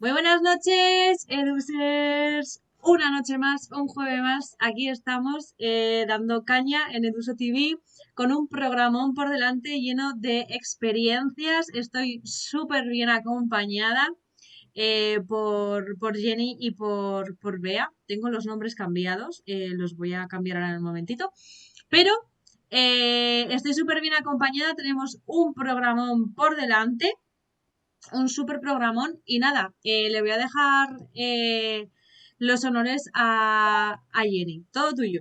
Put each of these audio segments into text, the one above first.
Muy buenas noches, Edusers. Una noche más, un jueves más, aquí estamos dando caña en Eduso TV con un programón por delante lleno de experiencias. Estoy súper bien acompañada por Jenny y por Bea. Tengo los nombres cambiados, los voy a cambiar ahora en un momentito. Pero estoy súper bien acompañada, tenemos un programón por delante, un súper programón. Y nada, le voy a dejar los honores a Jenny. Todo tuyo.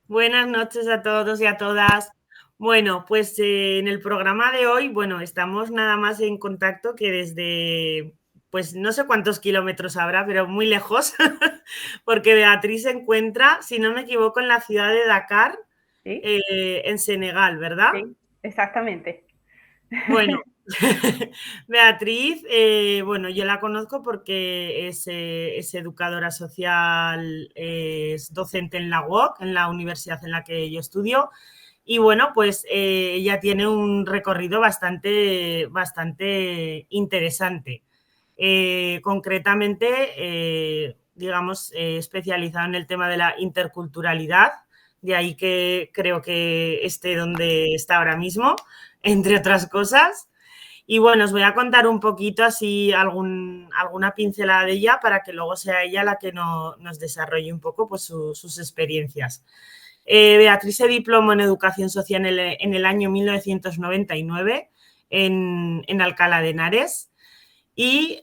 Buenas noches a todos y a todas. Bueno, pues en el programa de hoy, bueno, estamos nada más en contacto que desde, pues no sé cuántos kilómetros habrá, pero muy lejos, porque Beatriz se encuentra, si no me equivoco, en la ciudad de Dakar, Sí, en Senegal, ¿verdad? sí, exactamente. Bueno, Beatriz, bueno, yo la conozco porque es educadora social, es docente en la UOC, en la universidad en la que yo estudio, y bueno, pues ella tiene un recorrido bastante interesante. Concretamente, digamos, especializado en el tema de la interculturalidad, de ahí que creo que esté donde está ahora mismo, entre otras cosas. Y bueno, os voy a contar un poquito así alguna pincelada de ella para que luego sea ella la que nos desarrolle un poco pues, sus experiencias. Beatriz se diplomó en Educación Social en el año 1999 en Alcalá de Henares y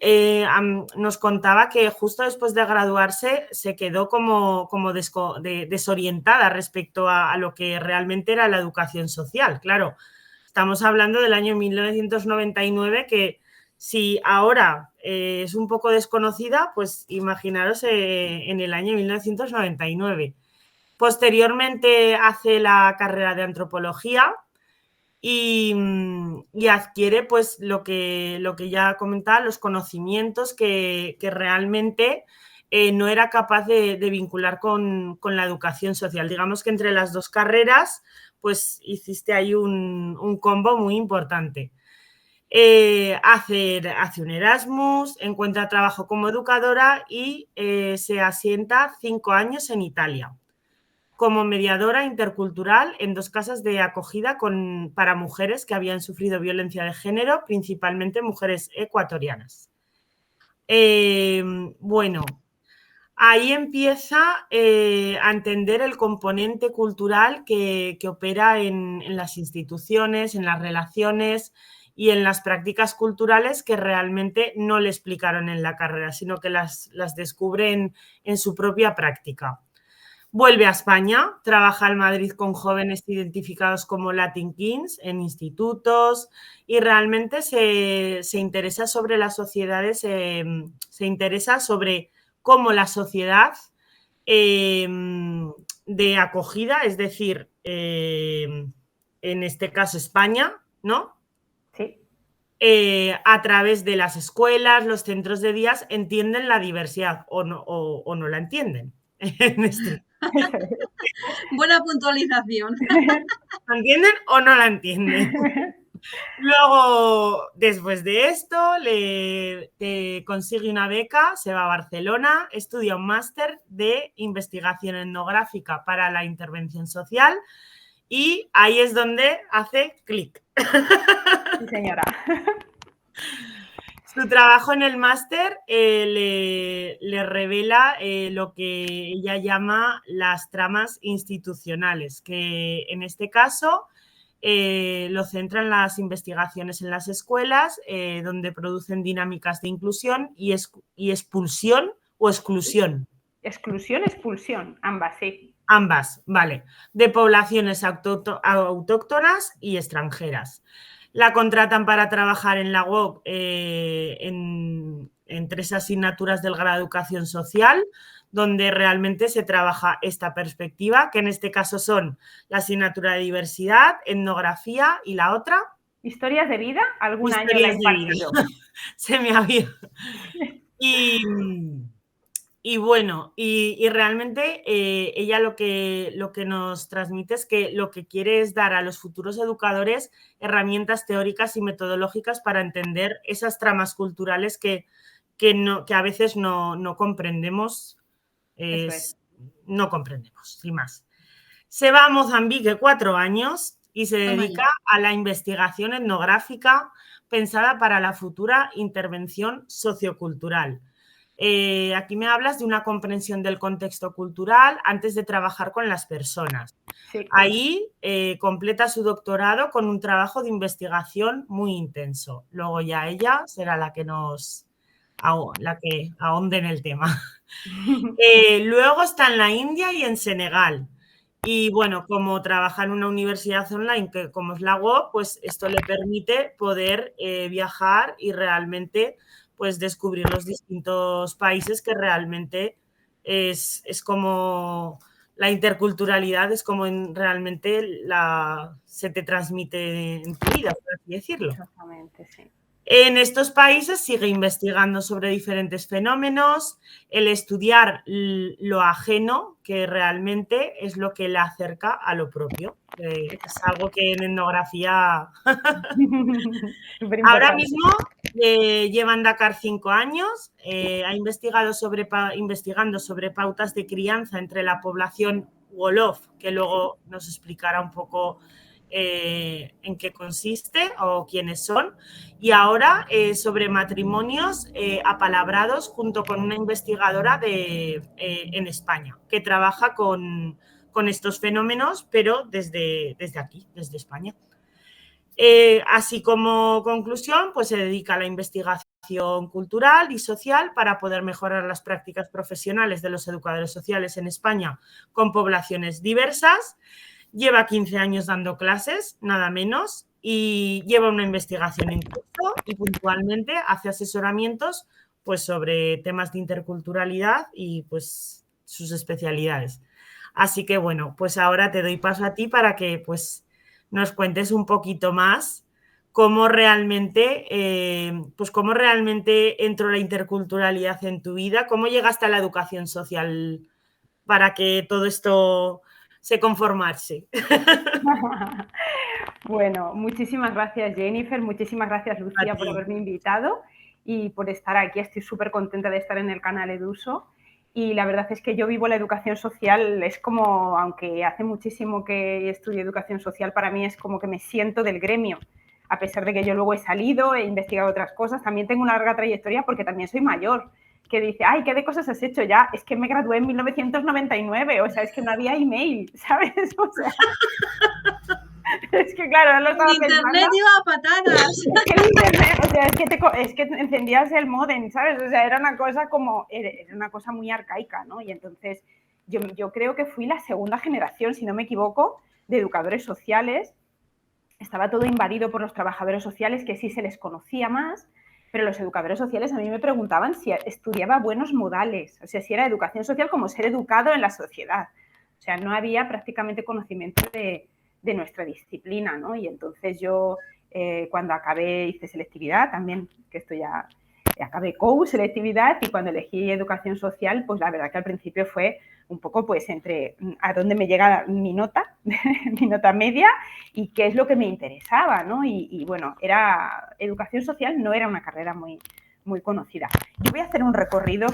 nos contaba que justo después de graduarse se quedó como desorientada respecto a lo que realmente era la educación social. Claro, estamos hablando del año 1999 que si ahora es un poco desconocida, pues imaginaros en el año 1999. Posteriormente hace la carrera de antropología y adquiere pues lo que ya comentaba, los conocimientos que realmente no era capaz de vincular con la educación social. Digamos que entre las dos carreras hiciste ahí un combo muy importante. Hace un Erasmus, encuentra trabajo como educadora y se asienta 5 años en Italia como mediadora intercultural en 2 casas de acogida para mujeres que habían sufrido violencia de género, principalmente mujeres ecuatorianas. Bueno, ahí empieza a entender el componente cultural que opera en las instituciones, en las relaciones y en las prácticas culturales que realmente no le explicaron en la carrera, sino que las descubren en su propia práctica. Vuelve a España, trabaja en Madrid con jóvenes identificados como Latin Kings en institutos y realmente se interesa sobre las sociedades, se interesa sobre cómo la sociedad de acogida, es decir, en este caso España, ¿no? Sí. A través de las escuelas, los centros de días, entienden la diversidad o no la entienden. En este Buena puntualización. ¿La entienden o no la entienden? Luego, después de esto, consigue una beca, se va a Barcelona, estudia un máster de investigación etnográfica para la intervención social y ahí es donde hace clic. Sí, señora. Su trabajo en el máster le revela lo que ella llama las tramas institucionales, que en este caso lo centran las investigaciones en las escuelas, donde producen dinámicas de inclusión y expulsión o exclusión. Exclusión, expulsión, ambas, sí. Ambas, vale, de poblaciones autóctonas y extranjeras. La contratan para trabajar en la UOC en 3 asignaturas del grado de educación social, donde realmente se trabaja esta perspectiva, que en este caso son la asignatura de diversidad, etnografía y la otra. Historias de vida, algún año la he Historias de vida. impartido. Se me había. Y bueno, y realmente ella lo que nos transmite es que lo que quiere es dar a los futuros educadores herramientas teóricas y metodológicas para entender esas tramas culturales que que a veces no comprendemos, no comprendemos, sin más. Se va a Mozambique 4 años y se dedica a la investigación etnográfica pensada para la futura intervención sociocultural. Aquí me hablas de una comprensión del contexto cultural antes de trabajar con las personas. Sí. Ahí completa su doctorado con un trabajo de investigación muy intenso. Luego ya ella será la que ahonde en el tema. Luego está en la India y en Senegal. Y bueno, como trabaja en una universidad online que como es la UOC, pues esto le permite poder viajar y realmente pues descubrir los distintos países, que realmente es como la interculturalidad, es como realmente se te transmite en tu vida, por así decirlo. Exactamente, sí. En estos países sigue investigando sobre diferentes fenómenos, el estudiar lo ajeno, que realmente es lo que le acerca a lo propio. Es algo que en etnografía... Ahora mismo lleva en Dakar 5 años, ha investigando sobre pautas de crianza entre la población Wolof, que luego nos explicará un poco en qué consiste o quiénes son, y ahora sobre matrimonios apalabrados junto con una investigadora en España que trabaja con estos fenómenos, pero desde aquí, desde España. Así como conclusión, pues se dedica a la investigación cultural y social para poder mejorar las prácticas profesionales de los educadores sociales en España con poblaciones diversas. Lleva 15 años dando clases, nada menos, y lleva una investigación en curso y puntualmente hace asesoramientos pues, sobre temas de interculturalidad y pues, sus especialidades. Así que, bueno, pues ahora te doy paso a ti para que pues, nos cuentes un poquito más cómo realmente entró la interculturalidad en tu vida, cómo llegaste a la educación social para que todo esto se conformase. Bueno, muchísimas gracias, Jennifer, muchísimas gracias, Lucía, por haberme invitado y por estar aquí. Estoy súper contenta de estar en el canal Eduso. Y la verdad es que yo vivo la educación social, es como, aunque hace muchísimo que estudio educación social, para mí es como que me siento del gremio. A pesar de que yo luego he salido, he investigado otras cosas, también tengo una larga trayectoria porque también soy mayor. Que dice, ay, ¿qué de cosas has hecho ya? Es que me gradué en 1999, o sea, es que no había email, ¿sabes? O sea, es que claro, no lo estaba pensando. Internet iba a patadas. Es que el internet, o sea, es que encendías el módem, ¿sabes? O sea, era una cosa muy arcaica, ¿no? Y entonces yo creo que fui la segunda generación, si no me equivoco, de educadores sociales. Estaba todo invadido por los trabajadores sociales, que sí se les conocía más, pero los educadores sociales a mí me preguntaban si estudiaba buenos modales, o sea, si era educación social como ser educado en la sociedad. O sea, no había prácticamente conocimiento de nuestra disciplina, ¿no? Y entonces yo, cuando acabé, hice selectividad también, que esto ya acabé selectividad, y cuando elegí educación social, pues la verdad que al principio fue un poco pues entre a dónde me llega mi nota media y qué es lo que me interesaba, ¿no? Y bueno, educación social no era una carrera muy, muy conocida. Yo voy a hacer un recorrido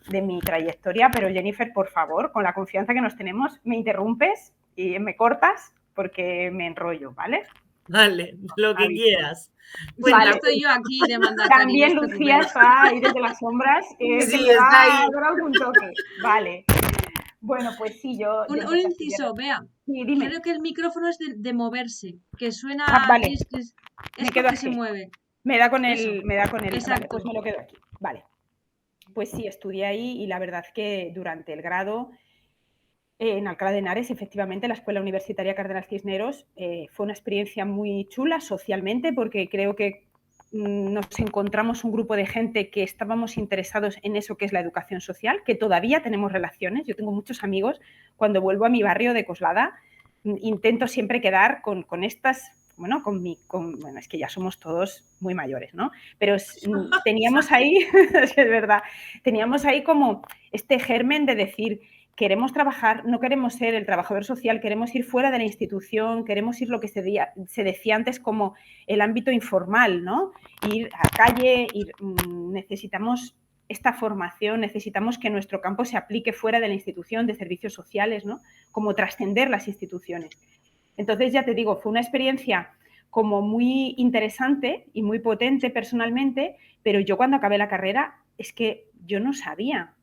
de mi trayectoria, pero Jennifer, por favor, con la confianza que nos tenemos, me interrumpes y me cortas porque me enrollo, ¿ale? Dale, lo que quieras. Pues vale, estoy yo aquí de mandataria. También Lucía está ahí desde las sombras. Sí, está ahí. Un toque. Vale. Bueno, pues sí, yo... Un inciso, Bea. Sí, dime. Creo que el micrófono es de moverse, que suena... vale. Es me quedo que aquí. se mueve. Me da con el... Exacto. Vale, pues me lo quedo aquí. Vale. Pues sí, estudié ahí y la verdad que durante el grado... en Alcalá de Henares, efectivamente, la Escuela Universitaria Cardenal Cisneros fue una experiencia muy chula socialmente, porque creo que nos encontramos un grupo de gente que estábamos interesados en eso que es la educación social, que todavía tenemos relaciones. Yo tengo muchos amigos. Cuando vuelvo a mi barrio de Coslada, intento siempre quedar con estas... Bueno, bueno, es que ya somos todos muy mayores, ¿no? Pero teníamos ahí, es verdad, teníamos ahí como este germen de decir... queremos trabajar, no queremos ser el trabajador social, queremos ir fuera de la institución, queremos ir lo que se decía antes como el ámbito informal, ¿no? Ir a calle, necesitamos esta formación, necesitamos que nuestro campo se aplique fuera de la institución de servicios sociales, ¿no? Como trascender las instituciones. Entonces, ya te digo, fue una experiencia como muy interesante y muy potente personalmente, pero yo cuando acabé la carrera es que yo no sabía,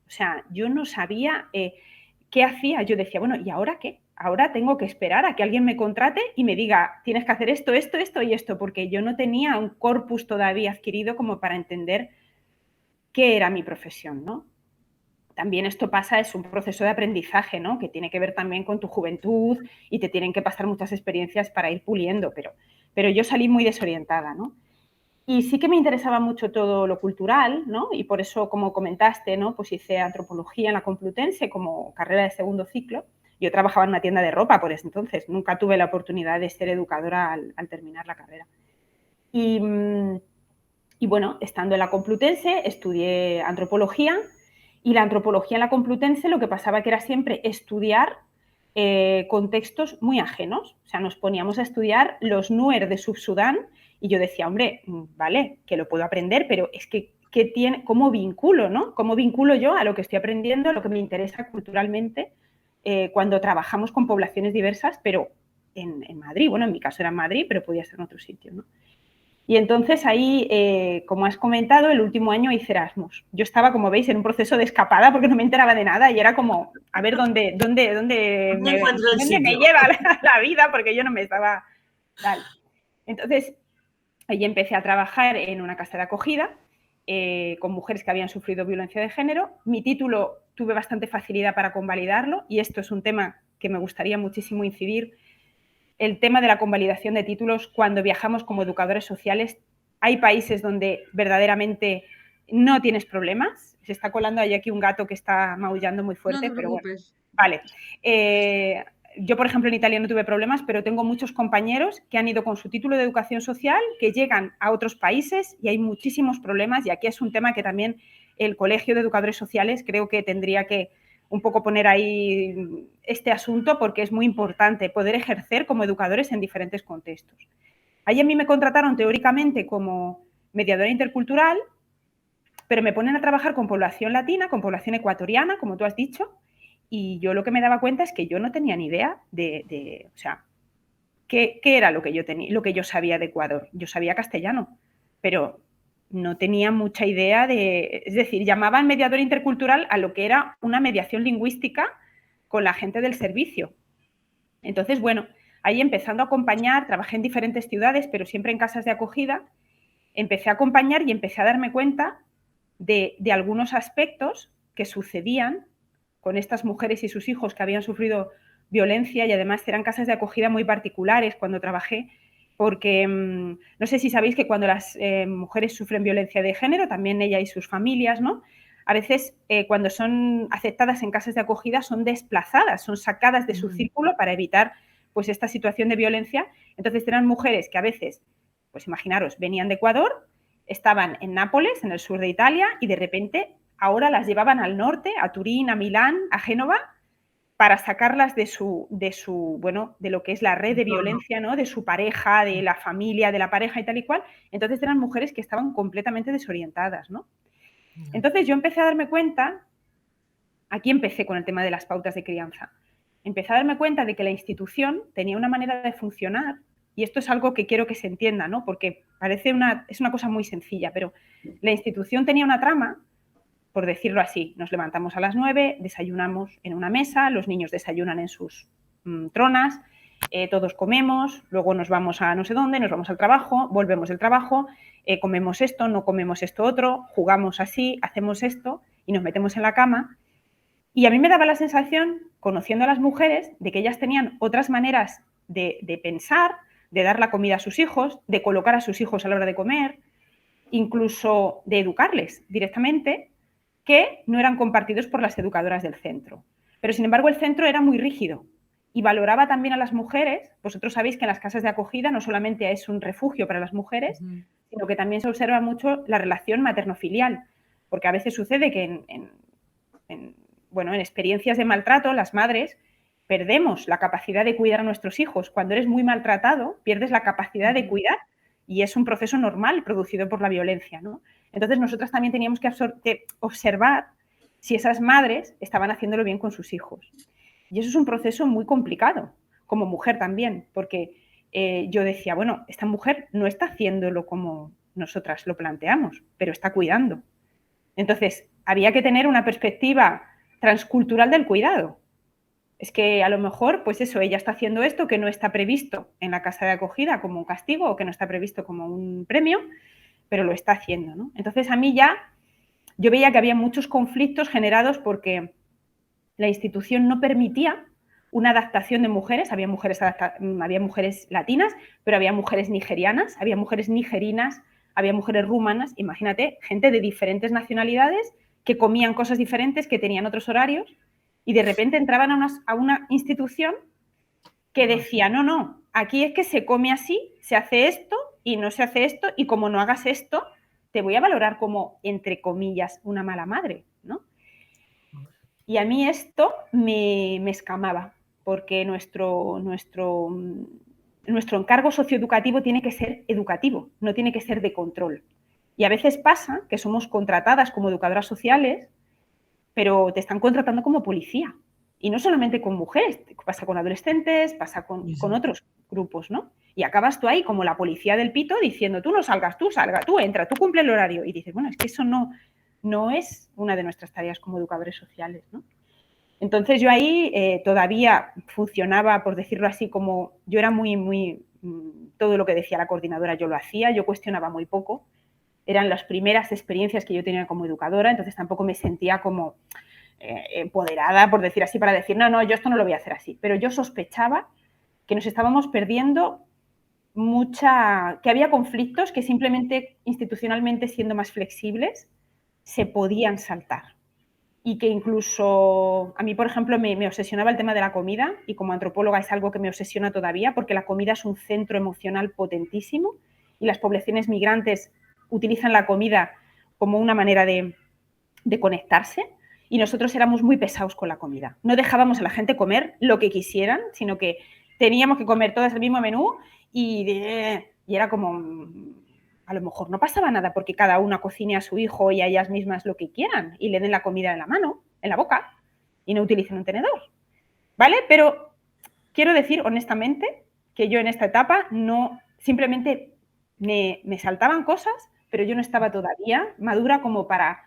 qué hacía. Yo decía, bueno, ¿y ahora qué? Ahora tengo que esperar a que alguien me contrate y me diga, tienes que hacer esto, esto, esto y esto, porque yo no tenía un corpus todavía adquirido como para entender qué era mi profesión, ¿no? También esto pasa, es un proceso de aprendizaje, ¿no? Que tiene que ver también con tu juventud y te tienen que pasar muchas experiencias para ir puliendo, pero yo salí muy desorientada, ¿no? Y sí que me interesaba mucho todo lo cultural, ¿no? Y por eso, como comentaste, ¿no? Pues hice antropología en la Complutense como carrera de segundo ciclo. Yo trabajaba en una tienda de ropa por ese entonces, nunca tuve la oportunidad de ser educadora al terminar la carrera. Y bueno, estando en la Complutense, estudié antropología, y la antropología en la Complutense lo que pasaba que era siempre estudiar contextos muy ajenos. O sea, nos poníamos a estudiar los Nuer de Sudán y yo decía, hombre, vale, que lo puedo aprender, pero es que ¿cómo vinculo, no? ¿Cómo vinculo yo a lo que estoy aprendiendo, a lo que me interesa culturalmente cuando trabajamos con poblaciones diversas, pero en Madrid? Bueno, en mi caso era en Madrid, pero podía ser en otro sitio, ¿no? Y entonces ahí, como has comentado, el último año hice Erasmus. Yo estaba, como veis, en un proceso de escapada porque no me enteraba de nada y era como, a ver dónde me lleva la vida, porque yo no me estaba tal. Entonces, ahí empecé a trabajar en una casa de acogida con mujeres que habían sufrido violencia de género. Mi título tuve bastante facilidad para convalidarlo y esto es un tema que me gustaría muchísimo incidir. El tema de la convalidación de títulos cuando viajamos como educadores sociales. Hay países donde verdaderamente no tienes problemas. Se está colando ahí aquí un gato que está maullando muy fuerte, No te pero bueno. preocupes. Vale. Yo, por ejemplo, en Italia no tuve problemas, pero tengo muchos compañeros que han ido con su título de educación social, que llegan a otros países y hay muchísimos problemas, y aquí es un tema que también el Colegio de Educadores Sociales creo que tendría que un poco poner ahí este asunto, porque es muy importante poder ejercer como educadores en diferentes contextos. Ahí a mí me contrataron teóricamente como mediadora intercultural, pero me ponen a trabajar con población latina, con población ecuatoriana, como tú has dicho, y yo lo que me daba cuenta es que yo no tenía ni idea o sea, ¿qué era lo que yo sabía de Ecuador? Yo sabía castellano, pero no tenía mucha idea es decir, llamaban mediador intercultural a lo que era una mediación lingüística con la gente del servicio. Entonces, bueno, ahí empezando a acompañar, trabajé en diferentes ciudades, pero siempre en casas de acogida, empecé a acompañar y empecé a darme cuenta de algunos aspectos que sucedían con estas mujeres y sus hijos que habían sufrido violencia, y además eran casas de acogida muy particulares cuando trabajé, porque no sé si sabéis que cuando las mujeres sufren violencia de género, también ella y sus familias, ¿no? A veces cuando son aceptadas en casas de acogida son desplazadas, son sacadas de su círculo para evitar pues esta situación de violencia. Entonces eran mujeres que a veces, pues imaginaros, venían de Ecuador, estaban en Nápoles, en el sur de Italia, y de repente ahora las llevaban al norte, a Turín, a Milán, a Génova, para sacarlas de lo que es la red de violencia, ¿no? De su pareja, de la familia, de la pareja y tal y cual. Entonces eran mujeres que estaban completamente desorientadas, ¿no? Entonces yo empecé a darme cuenta, aquí empecé con el tema de las pautas de crianza, empecé a darme cuenta de que la institución tenía una manera de funcionar, y esto es algo que quiero que se entienda, ¿no? Porque es una cosa muy sencilla, pero la institución tenía una trama, por decirlo así. Nos levantamos a las 9, desayunamos en una mesa, los niños desayunan en sus tronas, todos comemos, luego nos vamos a no sé dónde, nos vamos al trabajo, volvemos del trabajo, comemos esto, no comemos esto otro, jugamos así, hacemos esto y nos metemos en la cama. Y a mí me daba la sensación, conociendo a las mujeres, de que ellas tenían otras maneras de pensar, de dar la comida a sus hijos, de colocar a sus hijos a la hora de comer, incluso de educarles directamente, que no eran compartidos por las educadoras del centro. Pero, sin embargo, el centro era muy rígido y valoraba también a las mujeres. Vosotros sabéis que en las casas de acogida no solamente es un refugio para las mujeres, sino que también se observa mucho la relación materno-filial, porque a veces sucede que bueno, en experiencias de maltrato, las madres perdemos la capacidad de cuidar a nuestros hijos. Cuando eres muy maltratado, pierdes la capacidad de cuidar y es un proceso normal producido por la violencia, ¿no? Entonces, nosotras también teníamos que observar si esas madres estaban haciéndolo bien con sus hijos. Y eso es un proceso muy complicado, como mujer también, porque yo decía, bueno, esta mujer no está haciéndolo como nosotras lo planteamos, pero está cuidando. Entonces, había que tener una perspectiva transcultural del cuidado. Es que a lo mejor, pues eso, ella está haciendo esto que no está previsto en la casa de acogida como un castigo o que no está previsto como un premio, pero lo está haciendo, ¿no? Entonces, a mí ya, yo veía que había muchos conflictos generados porque la institución no permitía una adaptación de mujeres, había mujeres latinas, pero había mujeres nigerianas, había mujeres nigerinas, había mujeres rumanas, imagínate, gente de diferentes nacionalidades que comían cosas diferentes, que tenían otros horarios, y de repente entraban a una institución que decía, no, aquí es que se come así, se hace esto y no se hace esto, y como no hagas esto, te voy a valorar como, entre comillas, una mala madre, ¿no? Y a mí esto me escamaba, porque nuestro encargo socioeducativo tiene que ser educativo, no tiene que ser de control. Y a veces pasa que somos contratadas como educadoras sociales, pero te están contratando como policía. Y no solamente con mujeres, pasa con adolescentes, pasa con otros grupos, ¿no? Y acabas tú ahí como la policía del pito diciendo, tú no salgas, tú salga, tú entra, tú cumple el horario. Y dices, bueno, es que eso no es una de nuestras tareas como educadores sociales, ¿no? Entonces yo ahí todavía funcionaba, por decirlo así, como yo era muy todo lo que decía la coordinadora yo lo hacía, yo cuestionaba muy poco, eran las primeras experiencias que yo tenía como educadora, entonces tampoco me sentía como empoderada, por decir así, para decir, no, yo esto no lo voy a hacer así, pero yo sospechaba que nos estábamos perdiendo que había conflictos que simplemente institucionalmente siendo más flexibles se podían saltar. Y que incluso a mí, por ejemplo, me obsesionaba el tema de la comida y como antropóloga es algo que me obsesiona todavía porque la comida es un centro emocional potentísimo y las poblaciones migrantes utilizan la comida como una manera de conectarse y nosotros éramos muy pesados con la comida. No dejábamos a la gente comer lo que quisieran, sino que teníamos que comer todas el mismo menú y era como... A lo mejor no pasaba nada porque cada una cocine a su hijo y a ellas mismas lo que quieran y le den la comida en la mano, en la boca, y no utilicen un tenedor, ¿vale? Pero quiero decir honestamente que yo en esta etapa no, simplemente me saltaban cosas, pero yo no estaba todavía madura como para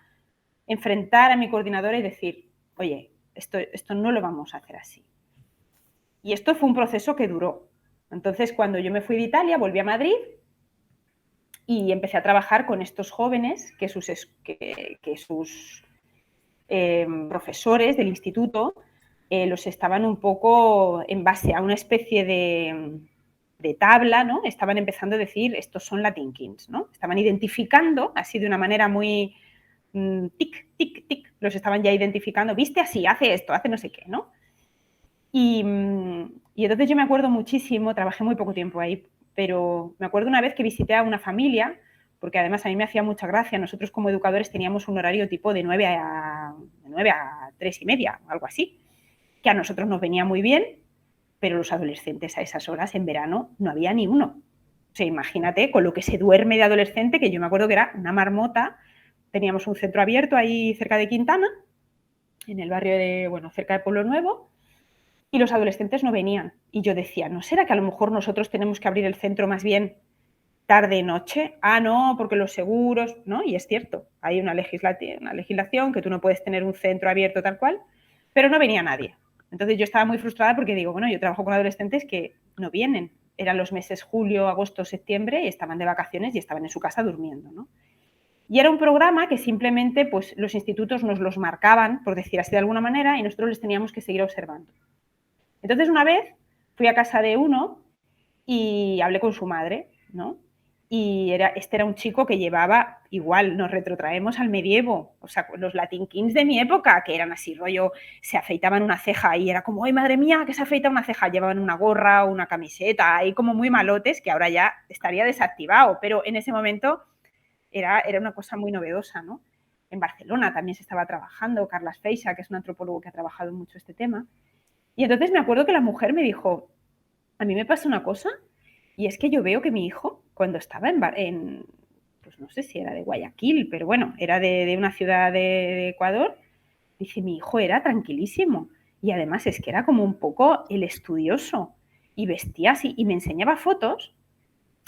enfrentar a mi coordinadora y decir, oye, esto no lo vamos a hacer así. Y esto fue un proceso que duró. Entonces, cuando yo me fui de Italia, volví a Madrid y empecé a trabajar con estos jóvenes que sus profesores del instituto los estaban un poco en base a una especie de tabla, ¿no? Estaban empezando a decir, estos son Latin Kings, ¿no? Estaban identificando, así de una manera muy tic, tic, tic, los estaban ya identificando, viste así, hace esto, hace no sé qué, ¿no? Y entonces yo me acuerdo muchísimo, trabajé muy poco tiempo ahí, pero me acuerdo una vez que visité a una familia, porque además a mí me hacía mucha gracia, nosotros como educadores teníamos un horario tipo de 9 a 3:30, algo así, que a nosotros nos venía muy bien, pero los adolescentes a esas horas en verano no había ni uno. O sea, imagínate con lo que se duerme de adolescente, que yo me acuerdo que era una marmota, teníamos un centro abierto ahí cerca de Quintana, en el barrio cerca de Pueblo Nuevo, y los adolescentes no venían. Y yo decía, ¿no será que a lo mejor nosotros tenemos que abrir el centro más bien tarde-noche? Ah, no, porque los seguros, ¿no? Y es cierto, hay una legislación que tú no puedes tener un centro abierto tal cual, pero no venía nadie. Entonces yo estaba muy frustrada porque digo, bueno, yo trabajo con adolescentes que no vienen. Eran los meses julio, agosto, septiembre y estaban de vacaciones y estaban en su casa durmiendo, ¿no? Y era un programa que simplemente pues, los institutos nos los marcaban, por decir así de alguna manera, y nosotros les teníamos que seguir observando. Entonces, una vez fui a casa de uno y hablé con su madre, ¿no? Y este era un chico que llevaba, igual nos retrotraemos al medievo, o sea, los Latin Kings de mi época, que eran así, rollo, se afeitaban una ceja y era como, ¡ay, madre mía, que se afeita una ceja! Llevaban una gorra, una camiseta, ahí como muy malotes, que ahora ya estaría desactivado, pero en ese momento era una cosa muy novedosa, ¿no? en Barcelona también se estaba trabajando, Carles Feixa, que es un antropólogo que ha trabajado mucho este tema. Y entonces me acuerdo que la mujer me dijo, a mí me pasa una cosa, y es que yo veo que mi hijo, cuando estaba pues no sé si era de Guayaquil, pero bueno, era de una ciudad de Ecuador, dice, mi hijo era tranquilísimo. Y además es que era como un poco el estudioso. Y vestía así, y me enseñaba fotos,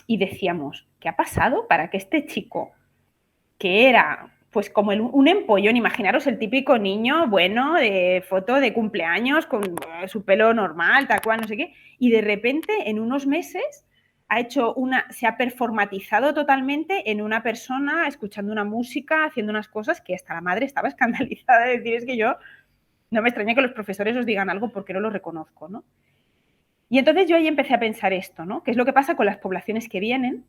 y decíamos, ¿qué ha pasado para que este chico, que era pues como un empollón, imaginaros el típico niño bueno de foto de cumpleaños con su pelo normal, tal cual, no sé qué, y de repente en unos meses se ha performatizado totalmente en una persona escuchando una música, haciendo unas cosas que hasta la madre estaba escandalizada de decir, es que yo no me extraña que los profesores os digan algo porque no lo reconozco, ¿no? Y entonces yo ahí empecé a pensar esto, ¿no? ¿Qué es lo que pasa con las poblaciones que vienen?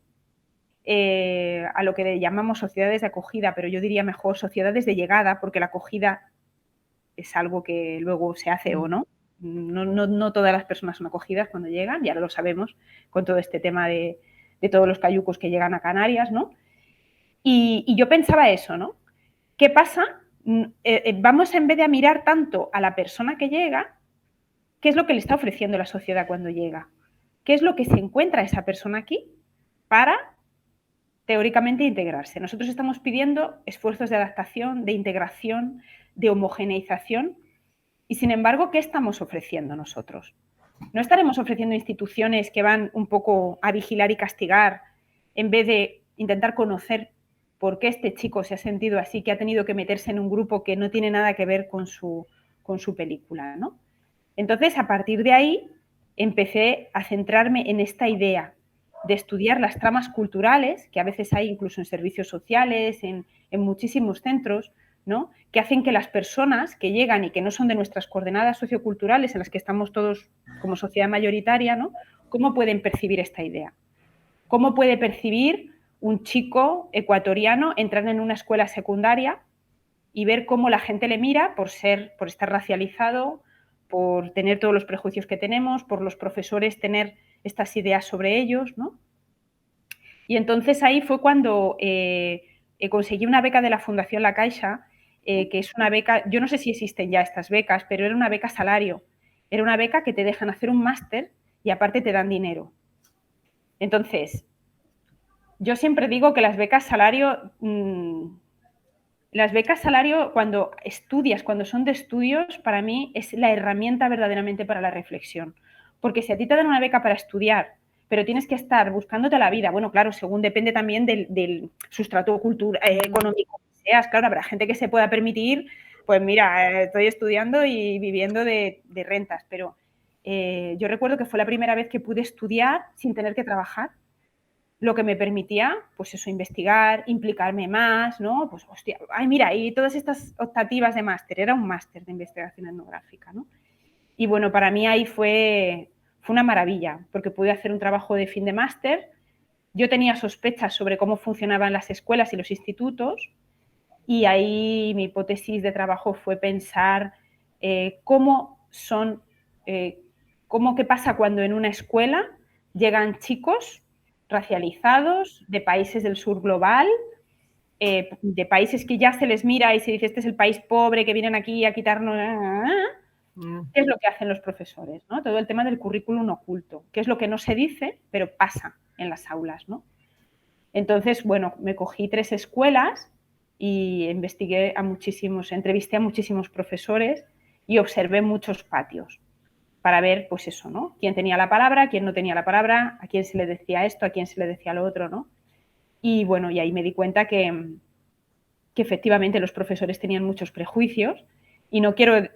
A lo que llamamos sociedades de acogida, pero yo diría mejor sociedades de llegada, porque la acogida es algo que luego se hace o no. No todas las personas son acogidas cuando llegan, ya lo sabemos con todo este tema de todos los cayucos que llegan a Canarias, ¿no? Y yo pensaba eso, ¿no? ¿Qué pasa? Vamos en vez de mirar tanto a la persona que llega, ¿qué es lo que le está ofreciendo la sociedad cuando llega? ¿Qué es lo que se encuentra esa persona aquí para teóricamente integrarse? Nosotros estamos pidiendo esfuerzos de adaptación, de integración, de homogeneización y, sin embargo, ¿qué estamos ofreciendo nosotros? ¿No estaremos ofreciendo instituciones que van un poco a vigilar y castigar en vez de intentar conocer por qué este chico se ha sentido así, que ha tenido que meterse en un grupo que no tiene nada que ver con su película, ¿no? Entonces, a partir de ahí, empecé a centrarme en esta idea de estudiar las tramas culturales, que a veces hay incluso en servicios sociales, en muchísimos centros, ¿no? Que hacen que las personas que llegan y que no son de nuestras coordenadas socioculturales, en las que estamos todos como sociedad mayoritaria, ¿no? ¿Cómo pueden percibir esta idea? ¿Cómo puede percibir un chico ecuatoriano entrar en una escuela secundaria y ver cómo la gente le mira por estar racializado, por tener todos los prejuicios que tenemos, por los profesores tener estas ideas sobre ellos, ¿no? Y entonces ahí fue cuando conseguí una beca de la Fundación La Caixa, que es una beca, yo no sé si existen ya estas becas, pero era una beca salario. Era una beca que te dejan hacer un máster y aparte te dan dinero. Entonces, yo siempre digo que las becas salario, cuando estudias, cuando son de estudios, para mí es la herramienta verdaderamente para la reflexión. Porque si a ti te dan una beca para estudiar, pero tienes que estar buscándote la vida, bueno, claro, según depende también del sustrato económico que seas, claro, habrá gente que se pueda permitir, pues mira, estoy estudiando y viviendo de rentas, pero yo recuerdo que fue la primera vez que pude estudiar sin tener que trabajar, lo que me permitía, pues eso, investigar, implicarme más, ¿no? Pues, hostia, ay, mira, y todas estas optativas de máster, era un máster de investigación etnográfica, ¿no? Y bueno, para mí ahí fue una maravilla, porque pude hacer un trabajo de fin de máster. Yo tenía sospechas sobre cómo funcionaban las escuelas y los institutos, y ahí mi hipótesis de trabajo fue pensar qué pasa cuando en una escuela llegan chicos racializados de países del sur global, de países que ya se les mira y se dice, este es el país pobre que vienen aquí a quitarnos. ¿Qué es lo que hacen los profesores? ¿No? Todo el tema del currículum oculto, que es lo que no se dice, pero pasa en las aulas, ¿no? Entonces, bueno, me cogí 3 escuelas y entrevisté a muchísimos profesores y observé muchos patios para ver, pues eso, ¿no? Quién tenía la palabra, quién no tenía la palabra, a quién se le decía esto, a quién se le decía lo otro, ¿no? Y bueno, y ahí me di cuenta que efectivamente los profesores tenían muchos prejuicios y no quiero...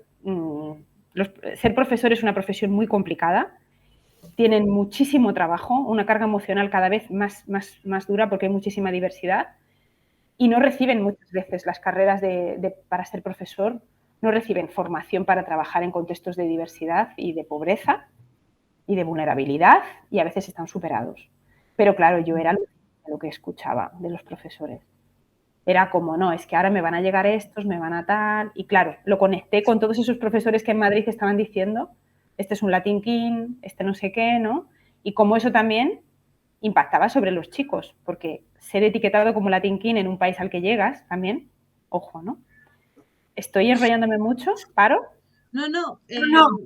ser profesor es una profesión muy complicada, tienen muchísimo trabajo, una carga emocional cada vez más dura porque hay muchísima diversidad y no reciben muchas veces las carreras para ser profesor, no reciben formación para trabajar en contextos de diversidad y de pobreza y de vulnerabilidad y a veces están superados. Pero claro, yo era lo que escuchaba de los profesores. Era como, no, es que ahora me van a llegar estos, me van a tal... Y claro, lo conecté con todos esos profesores que en Madrid estaban diciendo, este es un Latin King, este no sé qué, ¿no? Y cómo eso también impactaba sobre los chicos, porque ser etiquetado como Latin King en un país al que llegas también Ojo, ¿no? ¿Estoy enrollándome mucho? ¿Paro? No, No.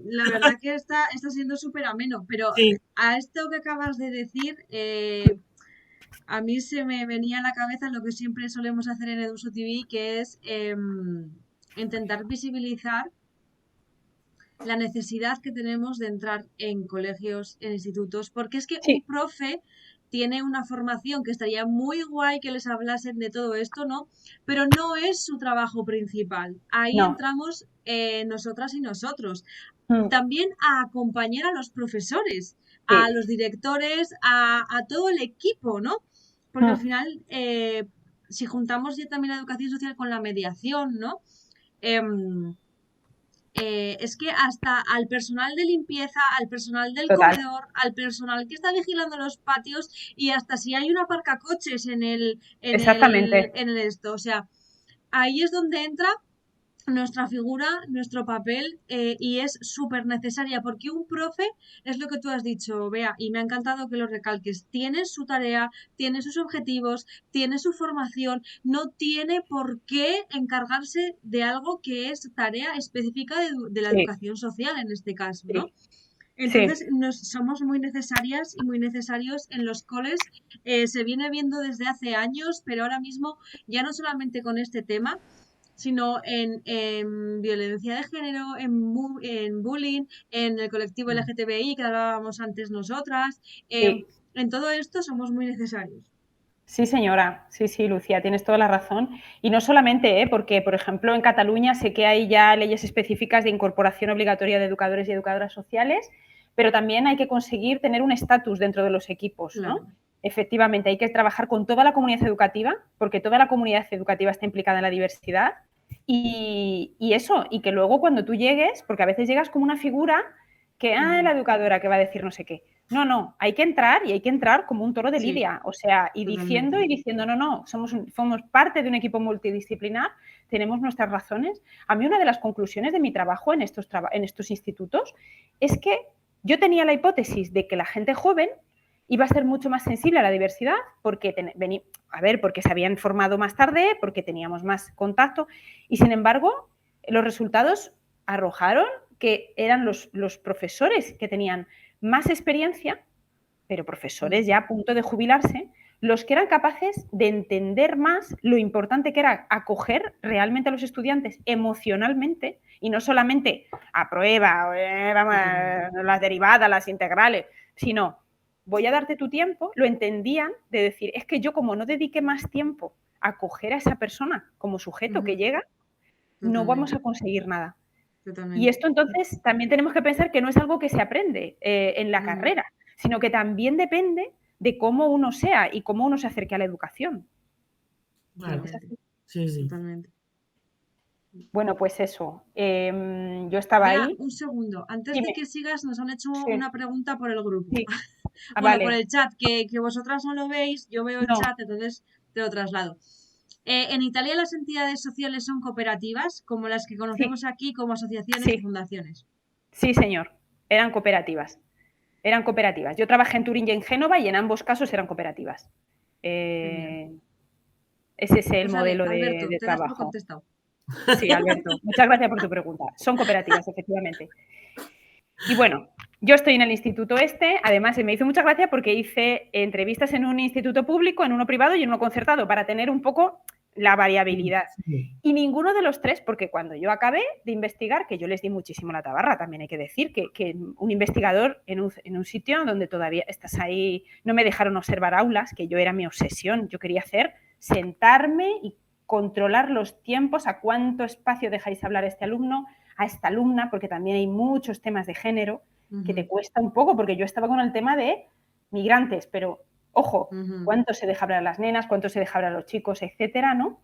la verdad que está siendo súper ameno, pero Sí, a esto que acabas de decir, a mí se me venía a la cabeza lo que siempre solemos hacer en Eduso TV, que es intentar visibilizar la necesidad que tenemos de entrar en colegios, en institutos, porque es que un Sí, profe tiene una formación que estaría muy guay que les hablasen de todo esto, ¿no? Pero no es su trabajo principal. Ahí no. entramos nosotras y nosotros. Mm, También a acompañar a los profesores, a sí. los directores, a todo el equipo, ¿no? Porque al Mm, final, si juntamos ya también la educación social con la mediación, ¿no? Em, es que hasta al personal de limpieza, al personal del total. comedor, al personal que está vigilando los patios y hasta si hay una aparcacoches Exactamente. en el esto. O sea, ahí es donde entra nuestra figura, nuestro papel y es súper necesaria porque un profe es lo que tú has dicho, Bea, y me ha encantado que lo recalques. Tiene su tarea, tiene sus objetivos, tiene su formación, no tiene por qué encargarse de algo que es tarea específica de la Sí, educación social en este caso, ¿no? sí, Entonces, sí. somos muy necesarias y muy necesarios en los coles. Se viene viendo desde hace años, pero ahora mismo ya no solamente con este tema, sino en violencia de género, en bullying, en el colectivo LGTBI que hablábamos antes nosotras. Sí. En todo esto somos muy necesarios. Sí, señora. Sí, sí, Lucía, tienes toda la razón. Y no solamente, porque, por ejemplo, en Cataluña sé que hay ya leyes específicas de incorporación obligatoria de educadores y educadoras sociales, pero también hay que conseguir tener un estatus dentro de los equipos, ¿no? Claro. Efectivamente, hay que trabajar con toda la comunidad educativa, porque toda la comunidad educativa está implicada en la diversidad. Y eso, y que luego cuando tú llegues, porque a veces llegas como una figura que, la educadora que va a decir no sé qué. No, no, hay que entrar y hay que entrar como un toro de Sí, lidia, o sea, totalmente. y diciendo, no, no, somos parte de un equipo multidisciplinar, tenemos nuestras razones. A mí una de las conclusiones de mi trabajo en estos institutos es que yo tenía la hipótesis de que la gente joven iba a ser mucho más sensible a la diversidad porque, porque se habían formado más tarde, porque teníamos más contacto y sin embargo los resultados arrojaron que eran los profesores que tenían más experiencia, pero profesores ya a punto de jubilarse, los que eran capaces de entender más lo importante que era acoger realmente a los estudiantes emocionalmente y no solamente a prueba, las derivadas, las integrales, sino voy a darte tu tiempo, lo entendían de decir, es que yo como no dedique más tiempo a acoger a esa persona como sujeto que llega, no vamos Totalmente, a conseguir nada. Y totalmente. esto entonces también tenemos que pensar que no es algo que se aprende en la Ujú. carrera, sino que también depende de cómo uno sea y cómo uno se acerque a la educación. claro. Es Totalmente, así. Sí, sí. totalmente. Bueno, pues eso. Yo estaba Vea, ahí. un segundo. Antes de Dime. que sigas, nos han hecho Sí, una pregunta por el grupo. sí. Ah, Bueno, por vale. el chat, que vosotras no lo veis, yo veo el No. chat, entonces te lo traslado. En Italia las entidades sociales son cooperativas, como las que Sí, conocemos aquí como asociaciones o sí, fundaciones. sí, señor. Eran cooperativas. Eran cooperativas. Yo trabajé en Turín y en Génova y en ambos casos eran cooperativas. Genial. Eh, ese es el Pues Ale, modelo Alberto, de te das por trabajo. contestado. Sí, Alberto. Muchas gracias por tu pregunta. Son cooperativas, efectivamente. Y bueno, yo estoy en el instituto este, además me hizo mucha gracia porque hice entrevistas en un instituto público, en uno privado y en uno concertado para tener un poco la variabilidad. Sí. Y ninguno de los tres, porque cuando yo acabé de investigar, que yo les di muchísimo la tabarra, también hay que decir, que un investigador en un sitio donde todavía estás ahí, no me dejaron observar aulas, que yo era mi obsesión, yo quería hacer, sentarme y controlar los tiempos, a cuánto espacio dejáis hablar a este alumno, a esta alumna, porque también hay muchos temas de género que te cuesta un poco, porque yo estaba con el tema de migrantes, pero ojo, cuánto se deja hablar a las nenas, cuánto se deja hablar a los chicos, etcétera, ¿no?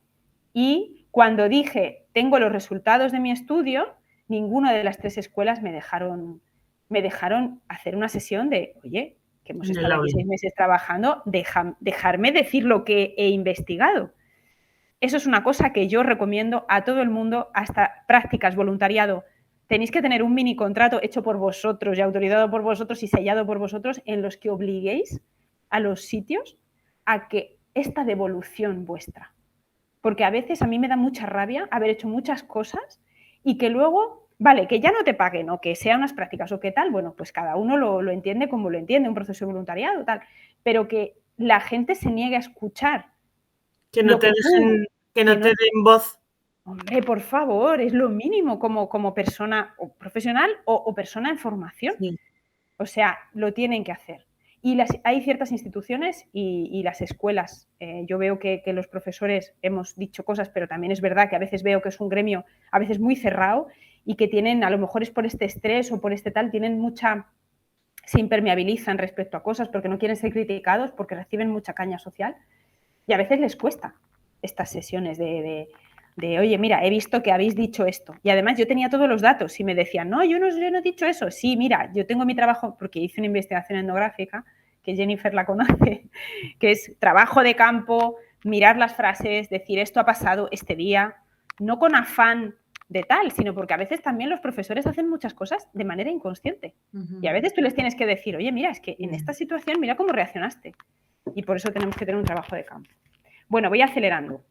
Y cuando dije, tengo los resultados de mi estudio, ninguna de las tres escuelas me dejaron hacer una sesión de, oye, que hemos En el estado aquí aula. 6 meses trabajando, dejarme decir lo que he investigado. Eso es una cosa que yo recomiendo a todo el mundo, hasta prácticas, voluntariado. Tenéis que tener un mini contrato hecho por vosotros y autorizado por vosotros y sellado por vosotros en los que obliguéis a los sitios a que esta devolución vuestra. porque a veces a mí me da mucha rabia haber hecho muchas cosas y que luego, vale, que ya no te paguen o que sean unas prácticas o qué tal, bueno, pues cada uno lo entiende como lo entiende, un proceso de voluntariado, tal, pero que la gente se niegue a escuchar. Que no te dejen, que no te den voz. Hombre, por favor, es lo mínimo como persona o profesional o persona en formación. Sí. O sea, lo tienen que hacer. Y hay ciertas instituciones y las escuelas. Yo veo que los profesores hemos dicho cosas, pero también es verdad que a veces veo que es un gremio a veces muy cerrado y que tienen, a lo mejor es por este estrés o por este tal, tienen se impermeabilizan respecto a cosas porque no quieren ser criticados, porque reciben mucha caña social y a veces les cuesta estas sesiones de oye, mira, he visto que habéis dicho esto. Y además yo tenía todos los datos y me decían, no, yo no he dicho eso. Sí, mira, yo tengo mi trabajo, porque hice una investigación etnográfica, que Jennifer la conoce, que es trabajo de campo, mirar las frases, decir esto ha pasado este día, no con afán de tal, sino porque a veces también los profesores hacen muchas cosas de manera inconsciente. Y a veces tú les tienes que decir, oye, mira, es que en esta situación mira cómo reaccionaste. Y por eso tenemos que tener un trabajo de campo. Bueno, voy acelerando.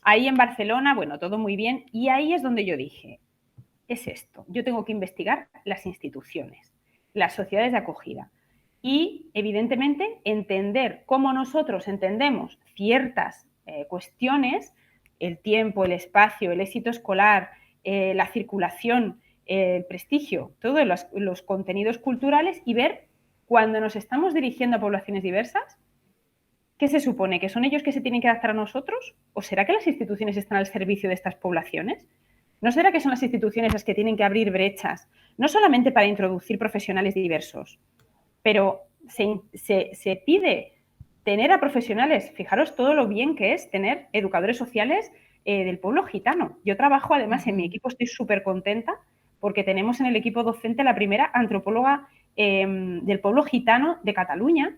Ahí en Barcelona, bueno, todo muy bien. Y ahí es donde yo dije, es esto. Yo tengo que investigar las instituciones, las sociedades de acogida. Y, evidentemente, entender cómo nosotros entendemos ciertas cuestiones, el tiempo, el espacio, el éxito escolar, la circulación, el prestigio, todos los contenidos culturales y ver cuando nos estamos dirigiendo a poblaciones diversas, ¿qué se supone? ¿Que son ellos que se tienen que adaptar a nosotros? ¿O será que las instituciones están al servicio de estas poblaciones? ¿No será que son las instituciones las que tienen que abrir brechas, no solamente para introducir profesionales diversos, pero se pide tener a profesionales, fijaros todo lo bien que es tener educadores sociales del pueblo gitano. Yo trabajo, además, en mi equipo, estoy súper contenta porque tenemos en el equipo docente la primera antropóloga del pueblo gitano de Cataluña.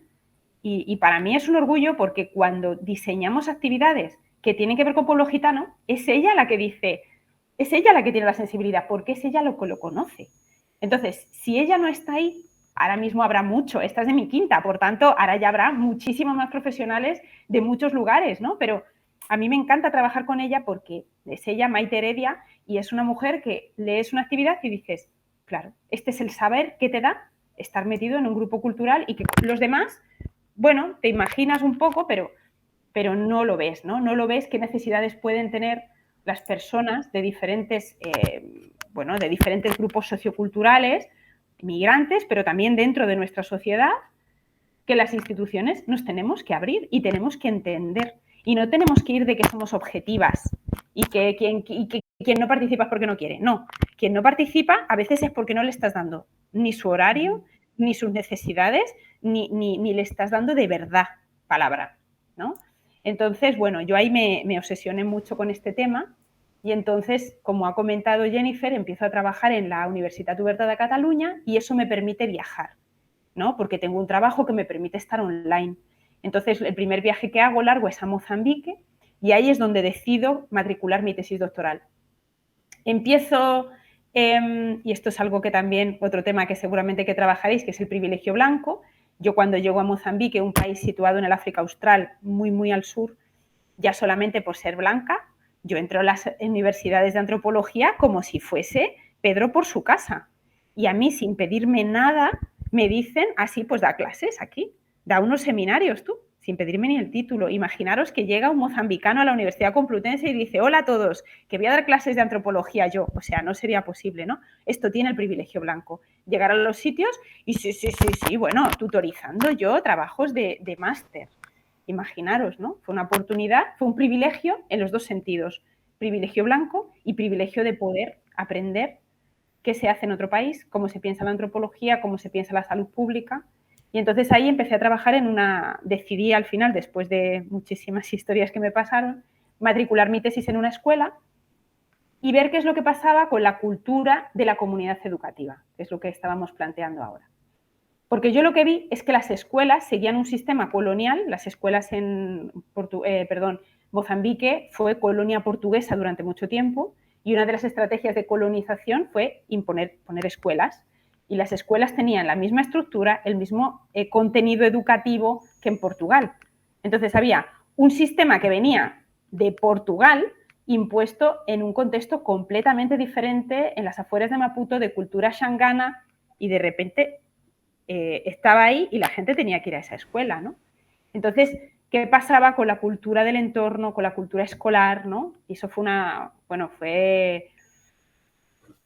Y para mí es un orgullo porque cuando diseñamos actividades que tienen que ver con pueblo gitano, es ella la que dice, es ella la que tiene la sensibilidad, porque es ella lo que lo conoce. Entonces, si ella no está ahí, ahora mismo habrá mucho, esta es de mi quinta, por tanto, ahora ya habrá muchísimos más profesionales de muchos lugares, ¿no? Pero a mí me encanta trabajar con ella porque es ella, Maite Heredia, y es una mujer que lees una actividad y dices, claro, este es el saber que te da estar metido en un grupo cultural y que los demás, bueno, te imaginas un poco, pero no lo ves, ¿no? No lo ves qué necesidades pueden tener las personas de diferentes, de diferentes grupos socioculturales, migrantes, pero también dentro de nuestra sociedad, que las instituciones nos tenemos que abrir y tenemos que entender. Y no tenemos que ir de que somos objetivas y que quien no participa es porque no quiere. No, quien no participa a veces es porque no le estás dando ni su horario, ni sus necesidades, ni le estás dando de verdad palabra, ¿no? Entonces, bueno, yo ahí me obsesioné mucho con este tema y entonces, como ha comentado Jennifer, empiezo a trabajar en la Universitat Oberta de Cataluña y eso me permite viajar, ¿no? Porque tengo un trabajo que me permite estar online. Entonces, el primer viaje que hago largo es a Mozambique y ahí es donde decido matricular mi tesis doctoral. Empiezo, y esto es algo que también, otro tema que seguramente que trabajaréis, que es el privilegio blanco. Yo cuando llego a Mozambique, un país situado en el África Austral, muy, muy al sur, ya solamente por ser blanca, yo entro a las universidades de antropología como si fuese Pedro por su casa. Y a mí, sin pedirme nada, me dicen, así, pues da clases aquí, da unos seminarios tú, sin pedirme ni el título. Imaginaros que llega un mozambicano a la Universidad Complutense y dice, hola a todos, que voy a dar clases de antropología yo. O sea, no sería posible, ¿no? Esto tiene el privilegio blanco. Llegar a los sitios y sí, bueno, tutorizando yo trabajos de máster. Imaginaros, ¿no? Fue una oportunidad, fue un privilegio en los dos sentidos. Privilegio blanco y privilegio de poder aprender qué se hace en otro país, cómo se piensa la antropología, cómo se piensa la salud pública. Y entonces ahí empecé a trabajar decidí al final, después de muchísimas historias que me pasaron, matricular mi tesis en una escuela y ver qué es lo que pasaba con la cultura de la comunidad educativa, que es lo que estábamos planteando ahora. Porque yo lo que vi es que las escuelas seguían un sistema colonial, las escuelas en Mozambique fue colonia portuguesa durante mucho tiempo y una de las estrategias de colonización fue poner escuelas. Y las escuelas tenían la misma estructura, el mismo contenido educativo que en Portugal. Entonces había un sistema que venía de Portugal, impuesto en un contexto completamente diferente, en las afueras de Maputo, de cultura xangana, y de repente estaba ahí y la gente tenía que ir a esa escuela, ¿no? Entonces, ¿qué pasaba con la cultura del entorno, con la cultura escolar, ¿no? Y eso fue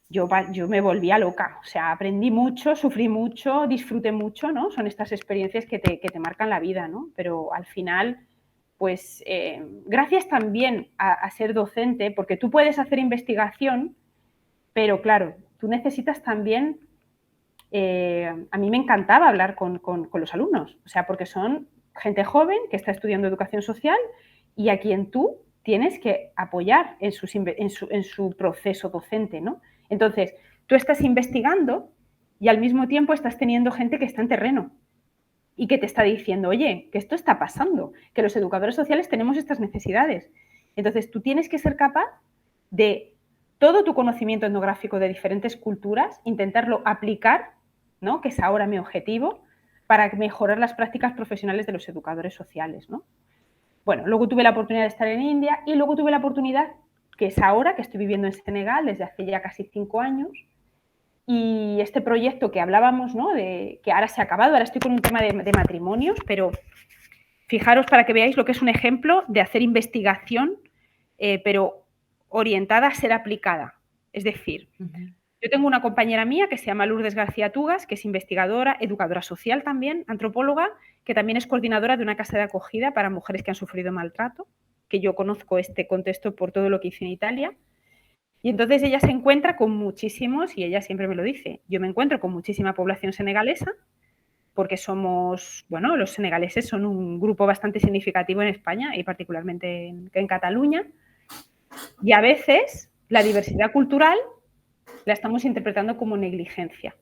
yo me volvía loca, o sea, aprendí mucho, sufrí mucho, disfruté mucho, ¿no? Son estas experiencias que te marcan la vida, ¿no? Pero al final, pues, gracias también a ser docente, porque tú puedes hacer investigación, pero claro, tú necesitas también, a mí me encantaba hablar con los alumnos, o sea, porque son gente joven que está estudiando educación social y a quien tú tienes que apoyar en su proceso docente, ¿no? Entonces, tú estás investigando y al mismo tiempo estás teniendo gente que está en terreno y que te está diciendo, oye, que esto está pasando, que los educadores sociales tenemos estas necesidades. Entonces, tú tienes que ser capaz de todo tu conocimiento etnográfico de diferentes culturas, intentarlo aplicar, ¿no? Que es ahora mi objetivo, para mejorar las prácticas profesionales de los educadores sociales, ¿no? Bueno, luego tuve la oportunidad de estar en India y luego tuve la oportunidad, que es ahora, que estoy viviendo en Senegal desde hace ya casi 5 años, y este proyecto que hablábamos, ¿no? De que ahora se ha acabado, ahora estoy con un tema de matrimonios, pero fijaros para que veáis lo que es un ejemplo de hacer investigación, pero orientada a ser aplicada. Es decir, yo tengo una compañera mía que se llama Lourdes García Tugas, que es investigadora, educadora social también, antropóloga, que también es coordinadora de una casa de acogida para mujeres que han sufrido maltrato, que yo conozco este contexto por todo lo que hice en Italia. Y entonces ella se encuentra con muchísimos, y ella siempre me lo dice, yo me encuentro con muchísima población senegalesa, porque somos, bueno, los senegaleses son un grupo bastante significativo en España y particularmente en Cataluña, y a veces la diversidad cultural la estamos interpretando como negligencia.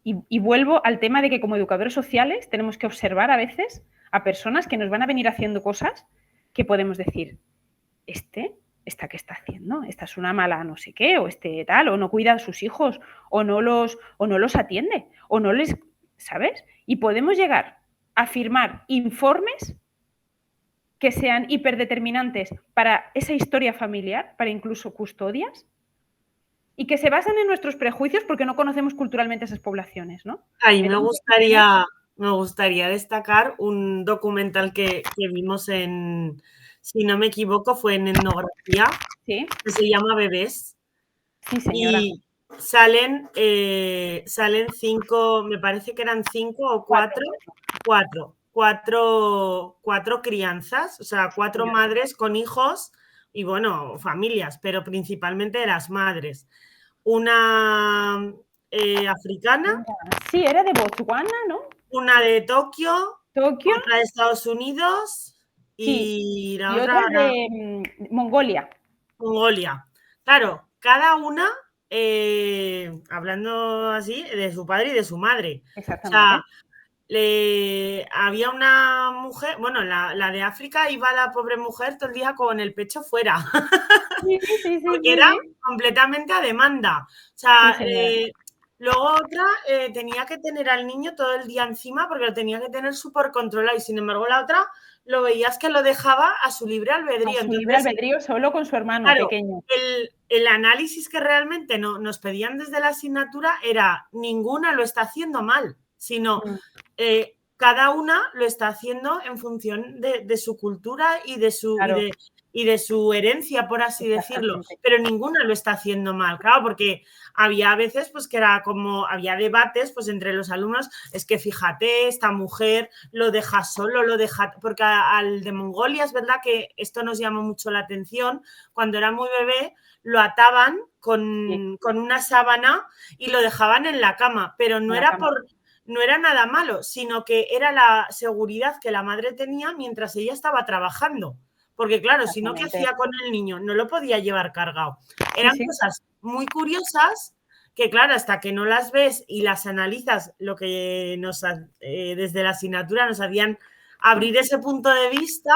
Y vuelvo al tema de que como educadores sociales tenemos que observar a veces a personas que nos van a venir haciendo cosas que podemos decir, ¿esta qué está haciendo? Esta es una mala no sé qué, o tal, o no cuida a sus hijos, o no los atiende, o no les, ¿sabes? Y podemos llegar a firmar informes que sean hiperdeterminantes para esa historia familiar, para incluso custodias, y que se basan en nuestros prejuicios porque no conocemos culturalmente esas poblaciones, ¿no? Ahí me gustaría destacar un documental que vimos si no me equivoco, fue en etnografía, ¿Sí? que se llama Bebés. Sí, señora. Y salen 5, me parece que eran 5 o 4 crianzas, o sea, 4 madres con hijos y, bueno, familias, pero principalmente las madres. Una africana. Sí, era de Botswana, ¿no? Una de Tokio. Otra de Estados Unidos y la otra de Mongolia. Claro, cada una, hablando así, de su padre y de su madre. Exactamente. O sea, había una mujer, bueno, la de África iba la pobre mujer todo el día con el pecho fuera. Sí. Porque era completamente a demanda. O sea, Sí, luego otra tenía que tener al niño todo el día encima porque lo tenía que tener súper controlado y sin embargo la otra lo veías que lo dejaba a su libre albedrío. A su libre albedrío solo con su hermano pequeño. El análisis que realmente nos pedían desde la asignatura era ninguna lo está haciendo mal, sino cada una lo está haciendo en función de su cultura y de su herencia, por así decirlo, pero ninguna lo está haciendo mal, claro, porque había veces pues que era como, había debates pues entre los alumnos, es que fíjate, esta mujer lo deja solo, porque al de Mongolia es verdad que esto nos llamó mucho la atención, cuando era muy bebé lo ataban con una sábana y lo dejaban en la cama, pero no era nada malo, sino que era la seguridad que la madre tenía mientras ella estaba trabajando. Porque claro, si no, ¿qué hacía con el niño? No lo podía llevar cargado. Eran cosas muy curiosas que, claro, hasta que no las ves y las analizas, lo que desde la asignatura nos hacían abrir ese punto de vista,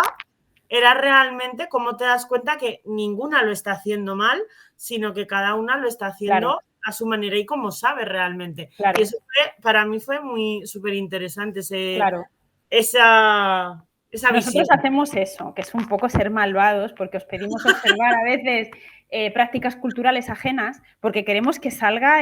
era realmente cómo te das cuenta que ninguna lo está haciendo mal, sino que cada una lo está haciendo a su manera y como sabe realmente. Y eso para mí fue muy súper interesante, esa esa visión. Nosotros hacemos eso, que es un poco ser malvados, porque os pedimos observar a veces prácticas culturales ajenas, porque queremos que salga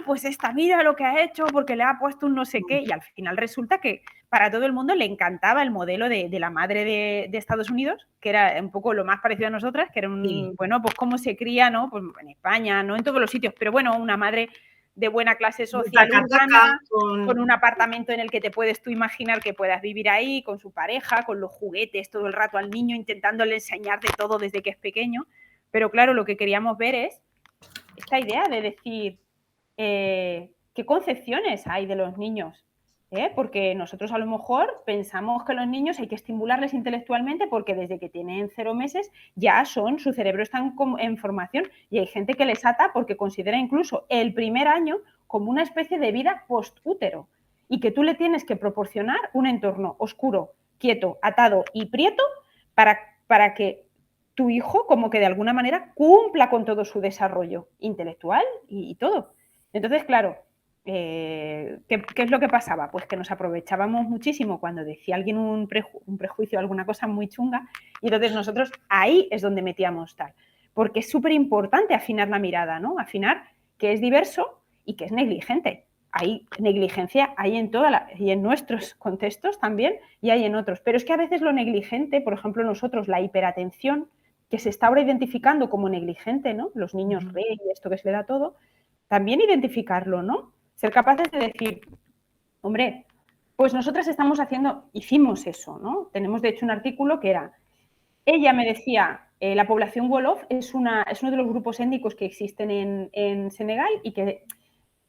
pues esta, mira lo que ha hecho, porque le ha puesto un no sé qué, y al final resulta que para todo el mundo le encantaba el modelo de la madre de Estados Unidos, que era un poco lo más parecido a nosotras, que era bueno, pues cómo se cría, ¿no? Pues en España, no en todos los sitios, pero bueno, una madre de buena clase social urbana, con un apartamento en el que te puedes tú imaginar que puedas vivir ahí, con su pareja, con los juguetes todo el rato al niño, intentándole enseñar de todo desde que es pequeño. Pero claro, lo que queríamos ver es esta idea de decir qué concepciones hay de los niños. Porque nosotros a lo mejor pensamos que los niños hay que estimularles intelectualmente porque desde que tienen 0 meses ya su cerebro está en formación, y hay gente que les ata porque considera incluso el primer año como una especie de vida post-útero, y que tú le tienes que proporcionar un entorno oscuro, quieto, atado y prieto para que tu hijo como que de alguna manera cumpla con todo su desarrollo intelectual y todo. Entonces, claro, ¿qué es lo que pasaba? Pues que nos aprovechábamos muchísimo cuando decía alguien un prejuicio, alguna cosa muy chunga, y entonces nosotros ahí es donde metíamos tal. Porque es súper importante afinar la mirada, ¿no? Afinar que es diverso y que es negligente. Hay negligencia, hay y en nuestros contextos también, y hay en otros. Pero es que a veces lo negligente, por ejemplo nosotros, la hiperatención, que se está ahora identificando como negligente, ¿no? Los niños rey y esto que se le da todo, también identificarlo, ¿no? Ser capaces de decir, hombre, pues nosotras hicimos eso, ¿no? Tenemos de hecho un artículo que era, ella me decía, la población Wolof es uno de los grupos étnicos que existen en Senegal y que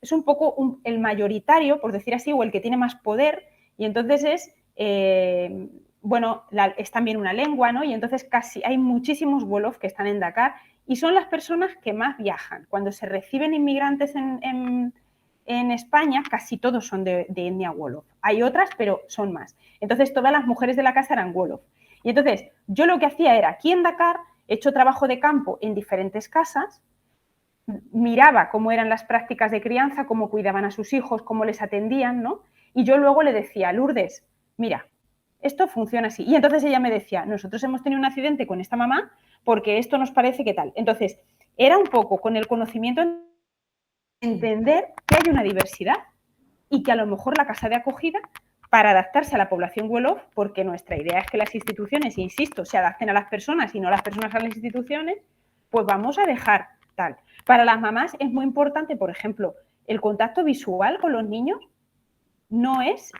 es un poco el mayoritario, por decir así, o el que tiene más poder, y entonces es, es también una lengua, ¿no? Y entonces hay muchísimos Wolof que están en Dakar, y son las personas que más viajan. Cuando se reciben inmigrantes en España, casi todos son de etnia Wolof. Hay otras, pero son más. Entonces, todas las mujeres de la casa eran Wolof. Y entonces, yo lo que hacía era, aquí en Dakar, he hecho trabajo de campo en diferentes casas, miraba cómo eran las prácticas de crianza, cómo cuidaban a sus hijos, cómo les atendían, ¿no? Y yo luego le decía, Lourdes, mira, esto funciona así. Y entonces ella me decía, nosotros hemos tenido un accidente con esta mamá porque esto nos parece que tal. Entonces, era un poco con el conocimiento entender que hay una diversidad y que a lo mejor la casa de acogida, para adaptarse a la población Wolof, porque nuestra idea es que las instituciones, insisto, se adapten a las personas y no las personas a las instituciones, pues vamos a dejar tal. Para las mamás es muy importante, por ejemplo, el contacto visual con los niños no es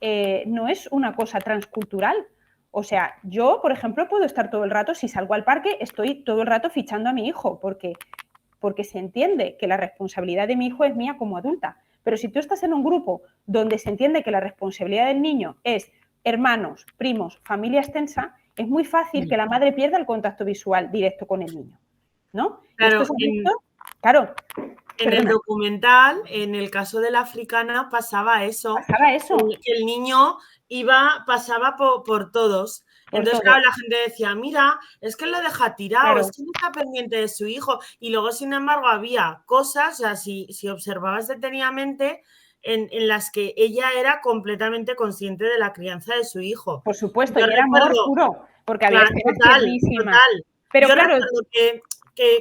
una cosa transcultural. O sea, yo, por ejemplo, puedo estar todo el rato, si salgo al parque, estoy todo el rato fichando a mi hijo, porque se entiende que la responsabilidad de mi hijo es mía como adulta. Pero si tú estás en un grupo donde se entiende que la responsabilidad del niño es hermanos, primos, familia extensa, es muy fácil que la madre pierda el contacto visual directo con el niño, ¿no? Claro, claro. En el documental, en el caso de la africana, pasaba eso. Que el niño pasaba por todos. Entonces, claro, la gente decía, mira, es que lo deja tirado, es que no está pendiente de su hijo. Y luego, sin embargo, había cosas, o sea, si observabas detenidamente, en las que ella era completamente consciente de la crianza de su hijo. Por supuesto, y era amor puro, porque había total. Pero yo claro, recuerdo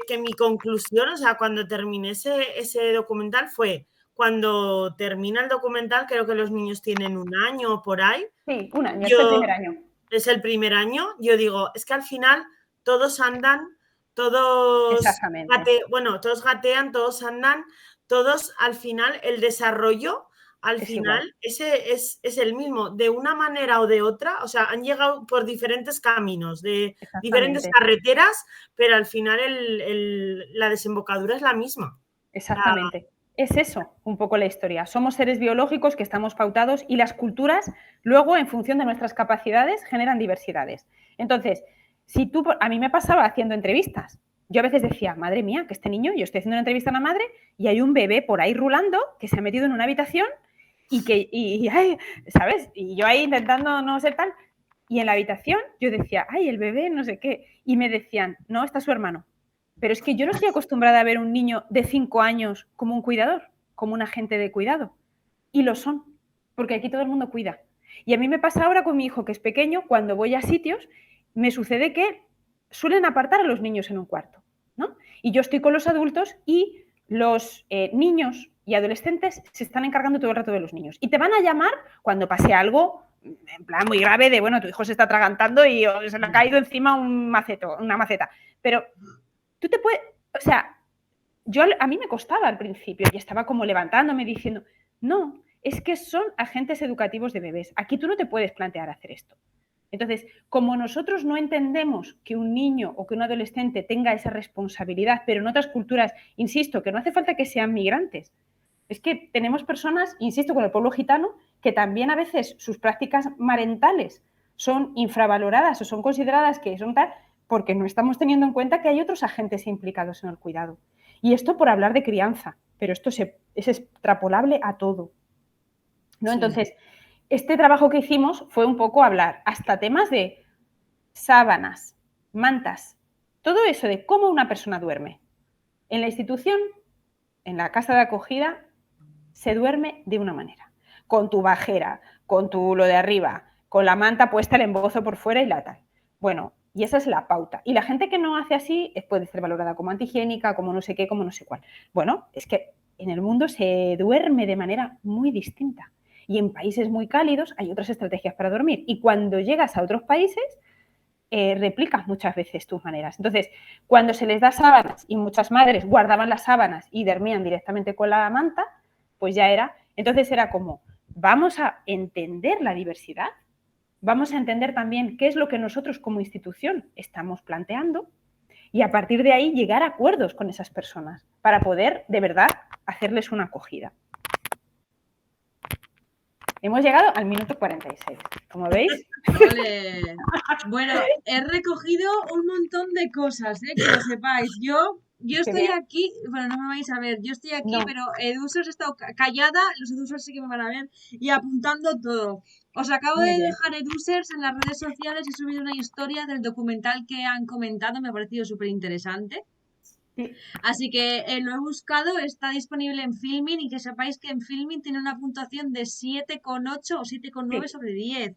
que mi conclusión, o sea, cuando terminé ese documental fue, cuando termina el documental, creo que los niños tienen 1 año o por ahí. Sí, 1 año, es el primer año. Es el primer año. Yo digo, es que al final todos andan, todos gatean, todos andan, todos al final el desarrollo, al final ese es el mismo, de una manera o de otra, o sea, han llegado por diferentes caminos, de diferentes carreteras, pero al final la desembocadura es la misma. Exactamente. Es eso, un poco la historia. Somos seres biológicos que estamos pautados y las culturas, luego, en función de nuestras capacidades, generan diversidades. Entonces, a mí me pasaba haciendo entrevistas. Yo a veces decía, madre mía, que este niño, yo estoy haciendo una entrevista a una madre y hay un bebé por ahí rulando que se ha metido en una habitación ¿sabes? Y yo ahí intentando no ser tal. Y en la habitación yo decía, ay, el bebé, no sé qué. Y me decían, no, está su hermano. Pero es que yo no estoy acostumbrada a ver un niño de 5 años como un cuidador, como un agente de cuidado. Y lo son, porque aquí todo el mundo cuida. Y a mí me pasa ahora con mi hijo, que es pequeño, cuando voy a sitios, me sucede que suelen apartar a los niños en un cuarto, ¿no? Y yo estoy con los adultos y los niños y adolescentes se están encargando todo el rato de los niños. Y te van a llamar cuando pase algo, en plan muy grave, de, bueno, tu hijo se está atragantando y se le ha caído encima una maceta. Pero tú te puedes, o sea, a mí me costaba al principio y estaba como levantándome diciendo, no, es que son agentes educativos de bebés. Aquí tú no te puedes plantear hacer esto. Entonces, como nosotros no entendemos que un niño o que un adolescente tenga esa responsabilidad, pero en otras culturas, insisto, que no hace falta que sean migrantes. Es que tenemos personas, insisto, con el pueblo gitano, que también a veces sus prácticas marentales son infravaloradas o son consideradas que son tal, porque no estamos teniendo en cuenta que hay otros agentes implicados en el cuidado. Y esto por hablar de crianza, pero esto es extrapolable a todo, ¿no? Sí. Entonces, este trabajo que hicimos fue un poco hablar hasta temas de sábanas, mantas, todo eso de cómo una persona duerme. En la institución, en la casa de acogida, se duerme de una manera, con tu bajera, con tu lo de arriba, con la manta puesta, el embozo por fuera y la tal. Bueno, y esa es la pauta. Y la gente que no hace así puede ser valorada como antihigiénica, como no sé qué, como no sé cuál. Bueno, es que en el mundo se duerme de manera muy distinta. Y en países muy cálidos hay otras estrategias para dormir. Y cuando llegas a otros países, replicas muchas veces tus maneras. Entonces, cuando se les da sábanas y muchas madres guardaban las sábanas y dormían directamente con la manta, pues ya era. Entonces era como, vamos a entender la diversidad, vamos a entender también qué es lo que nosotros como institución estamos planteando y a partir de ahí llegar a acuerdos con esas personas para poder, de verdad, hacerles una acogida. Hemos llegado al minuto 46, como veis. Vale. Bueno, he recogido un montón de cosas, que lo sepáis. Yo estoy aquí, bueno, no me vais a ver, yo estoy aquí, no. Pero Edusers he estado callada, los Edusers sí que me van a ver, y apuntando todo. Os acabo de dejar Edusers en las redes sociales, he subido una historia del documental que han comentado, me ha parecido súper interesante. Sí. Así que lo he buscado, está disponible en Filmin y que sepáis que en Filmin tiene una puntuación de 7,8 o 7,9 sobre 10.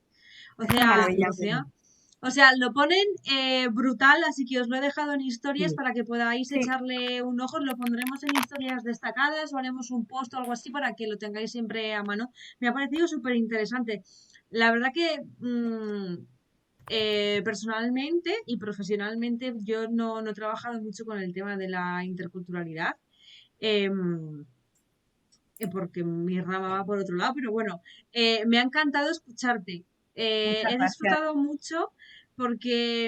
O sea, lo ponen brutal, así que os lo he dejado en historias para que podáis echarle un ojo. Lo pondremos en historias destacadas o haremos un post o algo así para que lo tengáis siempre a mano. Me ha parecido súper interesante. La verdad que personalmente y profesionalmente yo no he trabajado mucho con el tema de la interculturalidad. Porque mi rama va por otro lado, pero bueno, me ha encantado escucharte. He disfrutado mucho porque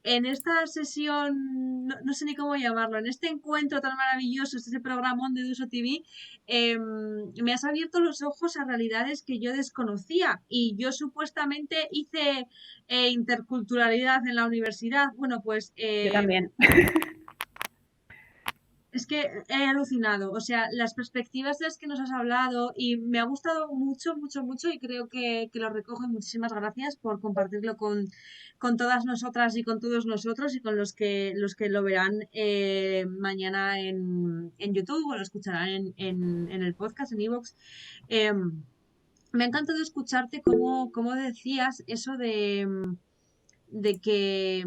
en esta sesión, no sé ni cómo llamarlo, en este encuentro tan maravilloso, este programón de Duso TV, me has abierto los ojos a realidades que yo desconocía y yo supuestamente hice interculturalidad en la universidad. Bueno, pues... yo también. Es que he alucinado, o sea, las perspectivas de las que nos has hablado y me ha gustado mucho, mucho, mucho y creo que lo recojo. Muchísimas gracias por compartirlo con todas nosotras y con todos nosotros y con los que lo verán mañana en YouTube o lo escucharán en el podcast, en iVoox. Me ha encantado escucharte cómo decías eso de que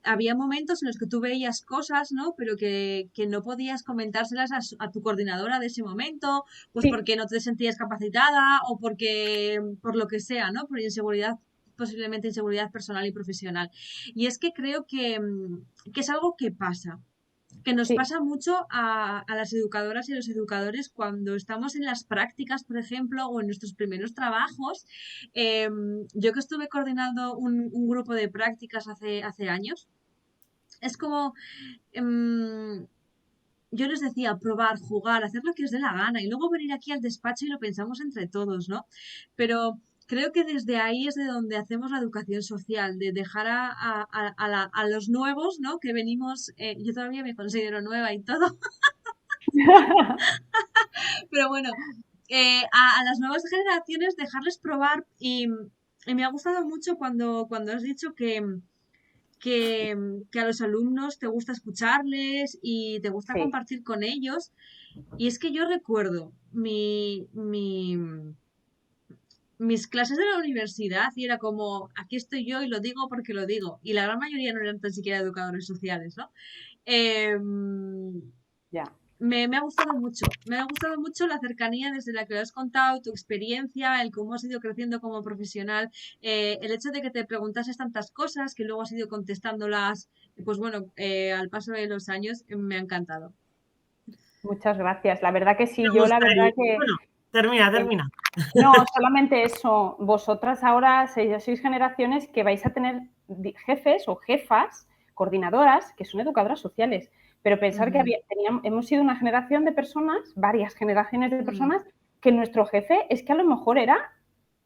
había momentos en los que tú veías cosas, ¿no? Pero que no podías comentárselas a tu coordinadora de ese momento, pues porque no te sentías capacitada o porque, por lo que sea, ¿no? Por inseguridad, posiblemente inseguridad personal y profesional. Y es que creo que es algo que pasa. Que nos pasa mucho a las educadoras y a los educadores cuando estamos en las prácticas, por ejemplo, o en nuestros primeros trabajos. Yo que estuve coordinando un grupo de prácticas hace años, es como... yo les decía probar, jugar, hacer lo que os dé la gana y luego venir aquí al despacho y lo pensamos entre todos, ¿no? Pero... creo que desde ahí es de donde hacemos la educación social, de dejar a los nuevos, ¿no? Que venimos, yo todavía me considero nueva y todo, pero bueno, a las nuevas generaciones dejarles probar y me ha gustado mucho cuando has dicho que a los alumnos te gusta escucharles y te gusta compartir con ellos. Y es que yo recuerdo mis clases de la universidad y era como, aquí estoy yo y lo digo porque lo digo. Y la gran mayoría no eran tan siquiera educadores sociales, ¿no? Ya. Me ha gustado mucho, me ha gustado mucho la cercanía desde la que lo has contado, tu experiencia, el cómo has ido creciendo como profesional, el hecho de que te preguntases tantas cosas, que luego has ido contestándolas, pues bueno, al paso de los años, me ha encantado. Muchas gracias. La verdad que sí, Me yo la gustaría... verdad que... Bueno, termina. No, solamente eso. Vosotras ahora sois generaciones que vais a tener jefes o jefas, coordinadoras, que son educadoras sociales. Pero pensar que hemos sido una generación de personas, varias generaciones de personas, que nuestro jefe es que a lo mejor era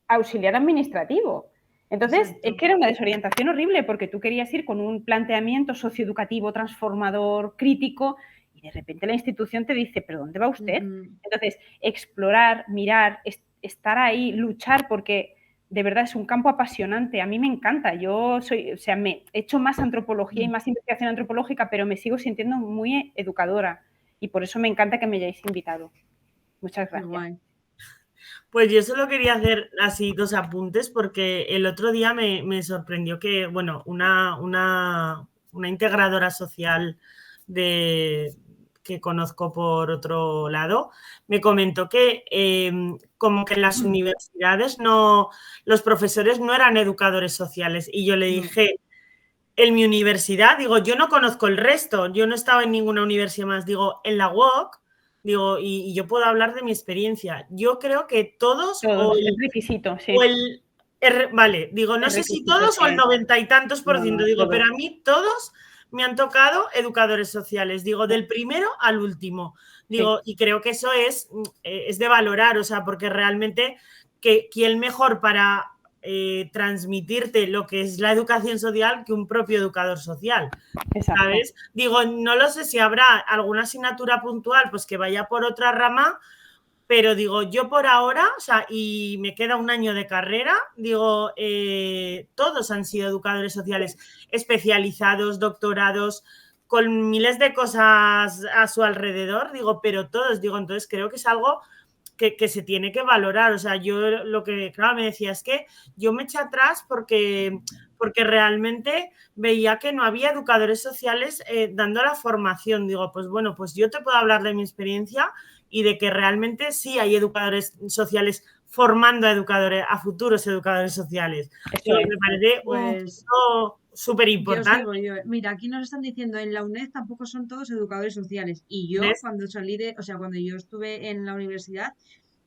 auxiliar administrativo. Entonces, Exacto. es que era una desorientación horrible porque tú querías ir con un planteamiento socioeducativo, transformador, crítico, y de repente la institución te dice, ¿pero dónde va usted? Entonces, explorar, mirar, estar ahí, luchar, porque de verdad es un campo apasionante. A mí me encanta. Yo me he hecho más antropología y más investigación antropológica, pero me sigo sintiendo muy educadora. Y por eso me encanta que me hayáis invitado. Muchas gracias. Qué guay. Pues yo solo quería hacer así 2 apuntes porque el otro día me sorprendió que, bueno, una integradora social que conozco por otro lado, me comentó que como que en las universidades los profesores no eran educadores sociales y yo le dije, en mi universidad, digo, yo no conozco el resto, yo no estaba en ninguna universidad más, digo, en la UOC, digo, y yo puedo hablar de mi experiencia. Yo creo que todos es requisito, sí. Vale, digo, no sé si todos o el 90 y tantos por ciento, digo, pero a mí todos me han tocado educadores sociales, digo, del primero al último, digo, y creo que eso es de valorar, o sea, porque realmente quién mejor para transmitirte lo que es la educación social que un propio educador social. Exacto. ¿Sabes? Digo, no lo sé si habrá alguna asignatura puntual pues que vaya por otra rama, pero digo, yo por ahora, o sea, y me queda un año de carrera, digo, todos han sido educadores sociales especializados, doctorados, con miles de cosas a su alrededor, digo, pero todos, digo, entonces creo que es algo que se tiene que valorar. O sea, yo lo que, claro, me decía es que yo me eché atrás porque realmente veía que no había educadores sociales dando la formación. Digo, pues bueno, pues yo te puedo hablar de mi experiencia y de que realmente sí hay educadores sociales formando a futuros educadores sociales. Digo, me parece un punto súper importante. Mira, aquí nos están diciendo en la UNED tampoco son todos educadores sociales. Y yo, cuando cuando yo estuve en la universidad,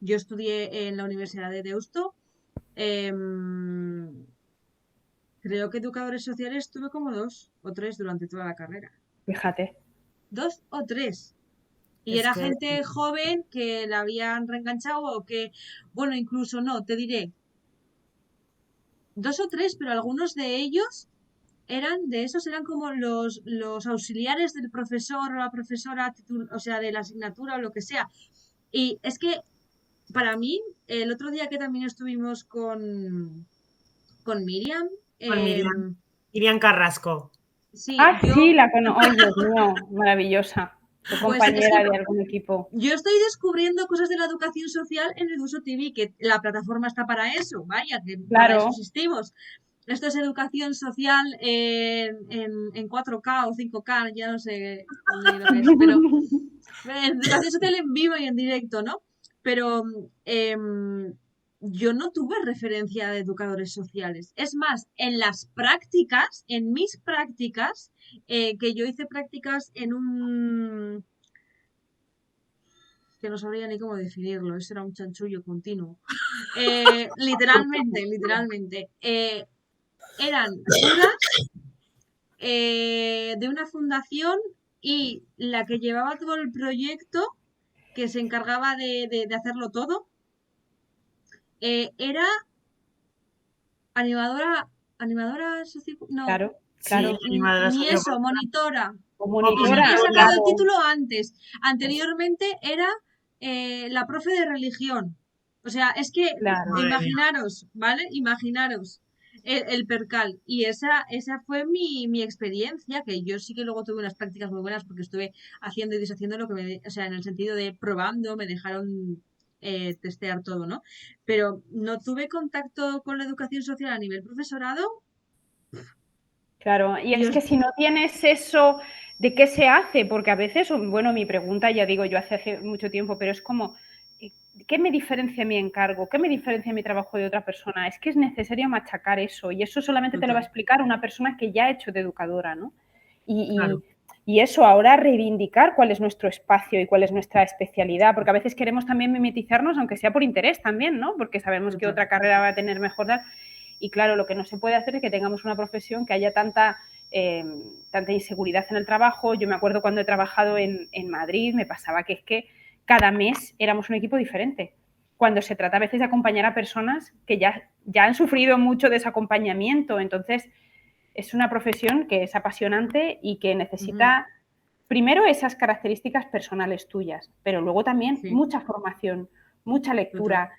yo estudié en la Universidad de Deusto. Creo que educadores sociales tuve como 2 o 3 durante toda la carrera. Fíjate. 2 o 3. Y era gente joven que la habían reenganchado o que, bueno, incluso no, te diré, 2 o 3, pero algunos de ellos eran como los auxiliares del profesor o la profesora, o sea, de la asignatura o lo que sea. Y es que para mí, el otro día que también estuvimos con Miriam. Miriam Carrasco. Sí, sí, la conozco. Ay, Dios mío, maravillosa. Tu compañera de algún equipo. Yo estoy descubriendo cosas de la educación social en Eduso TV, que la plataforma está para eso, vaya, que para eso existimos. Esto es educación social en 4K o 5K, ya no sé ni lo que es, pero educación social en vivo y en directo, ¿no? Pero yo no tuve referencia de educadores sociales. Es más, en mis prácticas, que yo hice prácticas en un... que no sabría ni cómo definirlo, eso era un chanchullo continuo. Literalmente. Eran curas de una fundación y la que llevaba todo el proyecto, que se encargaba de hacerlo todo, era animadora no, claro. ni eso, monitora. Monitora. Y he sacado el título antes. Anteriormente era la profe de religión. O sea, es que imaginaros, ¿vale? Imaginaros el percal. Y esa fue mi experiencia, que yo sí que luego tuve unas prácticas muy buenas porque estuve haciendo y deshaciendo lo que o sea, en el sentido de probando, me dejaron testear todo, ¿no? Pero no tuve contacto con la educación social a nivel profesorado. Claro, y es Dios, que si no tienes eso, ¿de qué se hace? Porque a veces, bueno, mi pregunta, ya digo, yo hace mucho tiempo, pero es como, ¿qué me diferencia mi encargo? ¿Qué me diferencia mi trabajo de otra persona? Es que es necesario machacar eso, y eso solamente te lo va a total, explicar una persona que ya ha hecho de educadora, ¿no? Claro. Y eso, ahora reivindicar cuál es nuestro espacio y cuál es nuestra especialidad, porque a veces queremos también mimetizarnos, aunque sea por interés también, ¿no? Porque sabemos que total. otra carrera va a tener mejor. Y claro, lo que no se puede hacer es que tengamos una profesión que haya tanta inseguridad en el trabajo. Yo me acuerdo cuando he trabajado en Madrid, me pasaba que es que cada mes éramos un equipo diferente. Cuando se trata a veces de acompañar a personas que ya han sufrido mucho de ese acompañamiento. Entonces, es una profesión que es apasionante y que necesita, primero, esas características personales tuyas, pero luego también Sí, mucha formación, mucha total. lectura,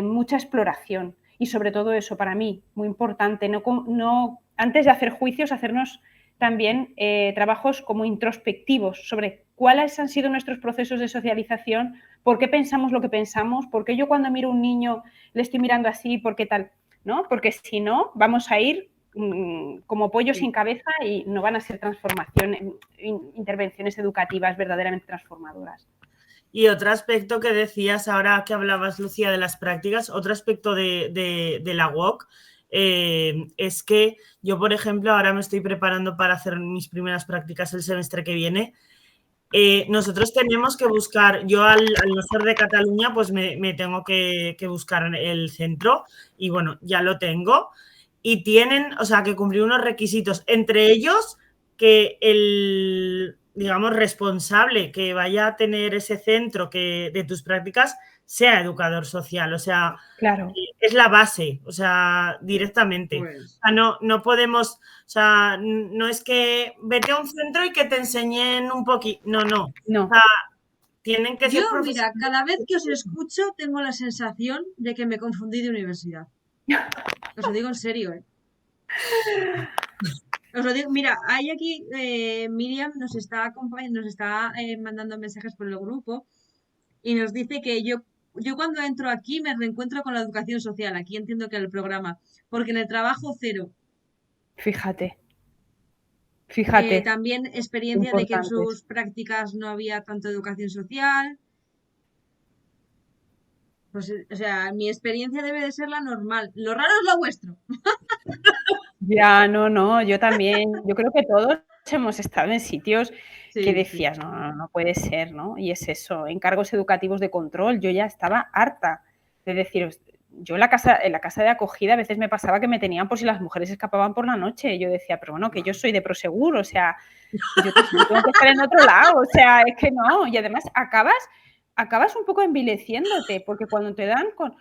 mucha exploración. Y sobre todo eso, para mí, muy importante, no antes de hacer juicios, hacernos también trabajos como introspectivos sobre cuáles han sido nuestros procesos de socialización, por qué pensamos lo que pensamos, por qué yo cuando miro a un niño le estoy mirando así, por qué tal, ¿no? Porque si no, vamos a ir como pollo sin cabeza y no van a ser intervenciones educativas verdaderamente transformadoras. Y otro aspecto que decías ahora que hablabas, Lucía, de las prácticas, otro aspecto de la UOC es que yo, por ejemplo, ahora me estoy preparando para hacer mis primeras prácticas el semestre que viene. Nosotros tenemos que buscar, yo al no ser de Cataluña, pues me tengo que buscar el centro y bueno, ya lo tengo. Y tienen, o sea, que cumplir unos requisitos, entre ellos que el, digamos, responsable que vaya a tener ese centro de tus prácticas sea educador social, o sea, claro, es la base, o sea, directamente. Pues. O sea, no podemos, o sea, no es que vete a un centro y que te enseñen un poquito, no. O no. sea, tienen que Yo, ser mira, profesionales. cada vez que os escucho tengo la sensación de que me confundí de universidad. Os lo digo en serio, ¿eh? Os lo digo, mira, hay aquí, Miriam nos está acompañando, nos está mandando mensajes por el grupo y nos dice que yo cuando entro aquí me reencuentro con la educación social. Aquí entiendo que el programa, porque en el trabajo cero. Fíjate, fíjate, También experiencia de que en importantes. sus prácticas no había tanto educación social. Pues, o sea, mi experiencia debe de ser la normal. Lo raro es lo vuestro. Ya, no, yo también, yo creo que todos hemos estado en sitios que Sí, sí. decías, no puede ser, ¿no? Y es eso, encargos educativos de control, yo ya estaba harta de decir, yo en la casa de acogida a veces me pasaba que me tenían por si las mujeres escapaban por la noche, yo decía, pero bueno, que yo soy de Prosegur, o sea, yo tengo que estar en otro lado, o sea, es que no, y además acabas un poco envileciéndote, porque cuando te dan con...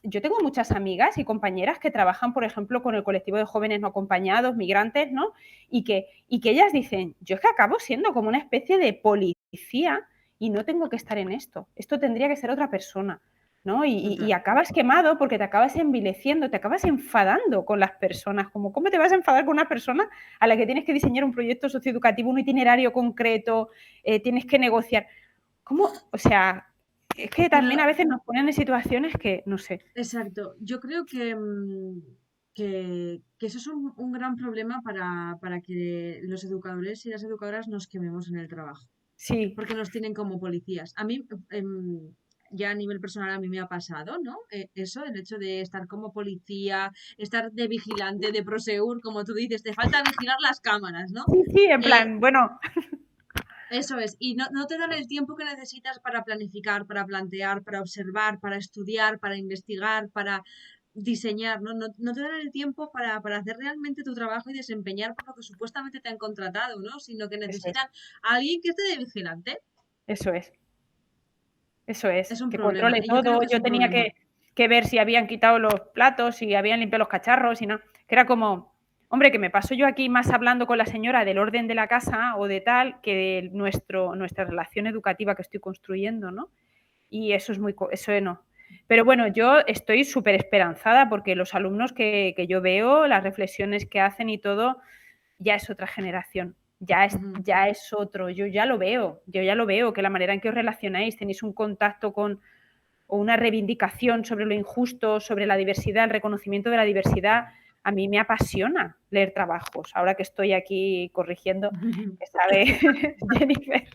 Yo tengo muchas amigas y compañeras que trabajan, por ejemplo, con el colectivo de jóvenes no acompañados, migrantes, ¿no? Y que ellas dicen, yo es que acabo siendo como una especie de policía y no tengo que estar en esto tendría que ser otra persona, ¿no? Y Total. acabas quemado porque te acabas envileciendo, te acabas enfadando con las personas, como ¿cómo te vas a enfadar con una persona a la que tienes que diseñar un proyecto socioeducativo, un itinerario concreto, tienes que negociar? ¿Cómo? O sea, es que también Pero, a veces nos ponen en situaciones que, no sé. exacto. Yo creo que eso es un gran problema para que los educadores y las educadoras nos quememos en el trabajo. Sí, Porque nos tienen como policías. A mí, ya a nivel personal, a mí me ha pasado, ¿no? Eso, el hecho de estar como policía, estar de vigilante, de Prosegur, como tú dices, te falta vigilar las cámaras, ¿no? sí, en Eh, plan, bueno, Eso es, y no te dan el tiempo que necesitas para planificar, para plantear, para observar, para estudiar, para investigar, para diseñar, ¿no? No te dan el tiempo para hacer realmente tu trabajo y desempeñar por lo que supuestamente te han contratado, ¿no? Sino que eso es, necesitan a alguien que esté de vigilante. eso es, eso es, Es un que problema, controle y yo creo todo. que es Yo un tenía problema. que ver si habían quitado los platos, si habían limpiado los cacharros, si no. Que era como, hombre, que me paso yo aquí más hablando con la señora del orden de la casa o de tal que de nuestra relación educativa que estoy construyendo, ¿no? Y eso es eso no. Pero bueno, yo estoy súper esperanzada porque los alumnos que yo veo, las reflexiones que hacen y todo, ya es otra generación, Ujú. ya es otro, yo ya lo veo, que la manera en que os relacionáis, tenéis un contacto o una reivindicación sobre lo injusto, sobre la diversidad, el reconocimiento de la diversidad, a mí me apasiona leer trabajos. Ahora que estoy aquí corrigiendo, que sabe Jennifer.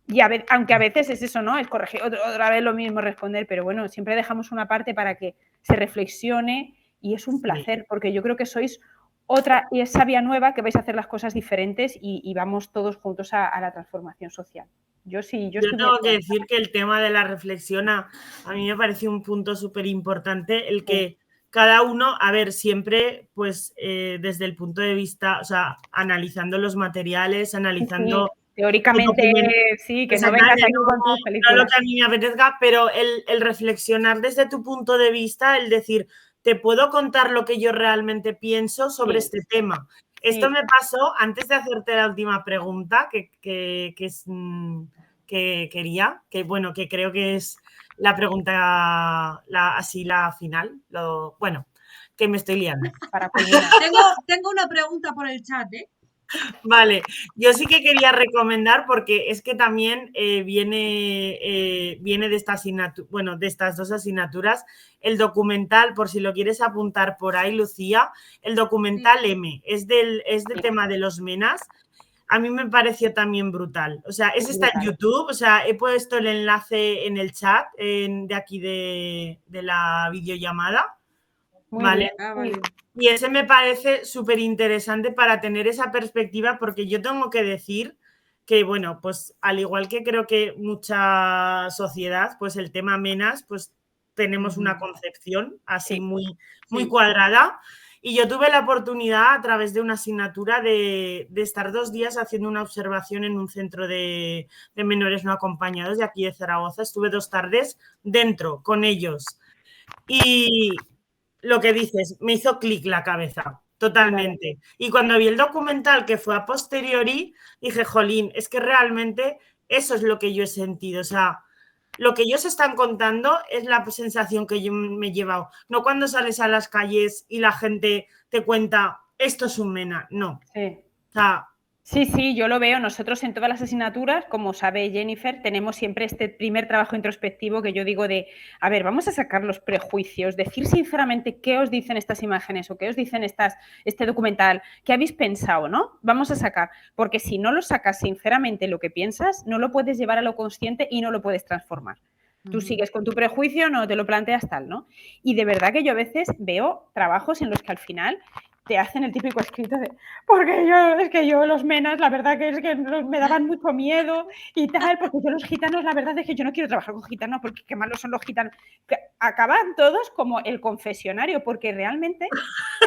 Y aunque a veces es eso, ¿no? Es corregir otra vez lo mismo, responder, pero bueno, siempre dejamos una parte para que se reflexione y es un placer, porque yo creo que sois otra y esa vía nueva que vais a hacer las cosas diferentes y vamos todos juntos a la transformación social. Yo tengo que decir que el tema de la reflexión a mí me parece un punto súper importante, el que cada uno, a ver, siempre pues desde el punto de vista, o sea, analizando los materiales, analizando... Sí, teóricamente, sí, que no vengas aquí con tus películas. No lo que a mí me apetezca, pero el reflexionar desde tu punto de vista, el decir, te puedo contar lo que yo realmente pienso sobre este tema. Esto me pasó antes de hacerte la última pregunta, que quería, que bueno, que creo que es la pregunta, así la final. Bueno, que me estoy liando. Tengo una pregunta por el chat, ¿eh? Vale, yo sí que quería recomendar, porque es que también viene de esta asignatura, bueno, de estas dos asignaturas, el documental, por si lo quieres apuntar por ahí, Lucía, el documental M, es del tema de los menas. A mí me pareció también brutal. O sea, está en YouTube, o sea, he puesto el enlace en el chat de aquí de la videollamada. ¿Vale? Vale. Y ese me parece súper interesante para tener esa perspectiva, porque yo tengo que decir que, bueno, pues al igual que creo que mucha sociedad, pues el tema menas, pues tenemos una concepción así muy cuadrada. Y yo tuve la oportunidad a través de una asignatura de estar 2 días haciendo una observación en un centro de menores no acompañados de aquí de Zaragoza. Estuve 2 tardes dentro con ellos. Y lo que dices, me hizo clic la cabeza, totalmente. Y cuando vi el documental, que fue a posteriori, dije, jolín, es que realmente eso es lo que yo he sentido. O sea, lo que ellos están contando es la sensación que yo me he llevado. No cuando sales a las calles y la gente te cuenta, esto es un MENA, no. Sí. O sea, sí, yo lo veo. Nosotros en todas las asignaturas, como sabe Jennifer, tenemos siempre este primer trabajo introspectivo que yo digo de, a ver, vamos a sacar los prejuicios, decir sinceramente qué os dicen estas imágenes o qué os dicen este documental, qué habéis pensado, ¿no? Vamos a sacar, porque si no lo sacas sinceramente lo que piensas, no lo puedes llevar a lo consciente y no lo puedes transformar. Tú sigues con tu prejuicio, no te lo planteas tal, ¿no? Y de verdad que yo a veces veo trabajos en los que al final te hacen el típico escrito de porque yo los menas, la verdad que es que me daban mucho miedo y tal, porque yo los gitanos, la verdad es que yo no quiero trabajar con gitanos porque qué malos son los gitanos. Que acaban todos como el confesionario, porque realmente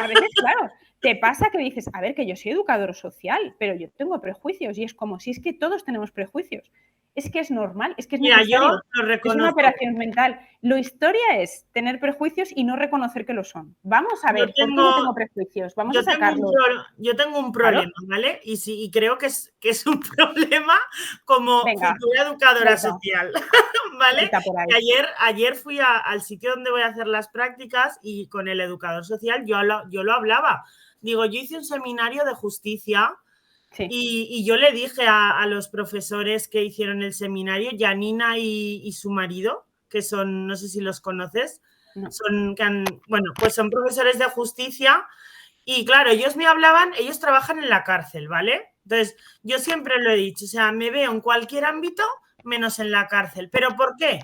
a veces, claro, te pasa que dices, a ver, que yo soy educador social, pero yo tengo prejuicios y es como si es que todos tenemos prejuicios. Es que es normal, es que es necesario. Yo lo reconozco. Es una operación mental. Lo historia es tener prejuicios y no reconocer que lo son. Vamos a ver, ¿por qué no tengo prejuicios? Vamos a sacarlos. Yo tengo un problema, ¿vale? Y creo que es un problema como futura educadora social, ¿vale? Ayer fui al sitio donde voy a hacer las prácticas y con el educador social yo lo hablaba. Digo, yo hice un seminario de justicia. Sí. Y yo le dije a los profesores que hicieron el seminario, Janina y su marido, que son, no sé si los conoces, no. Son profesores de justicia y claro, ellos me hablaban, ellos trabajan en la cárcel, ¿vale? Entonces, yo siempre lo he dicho, o sea, me veo en cualquier ámbito menos en la cárcel. ¿Pero por qué?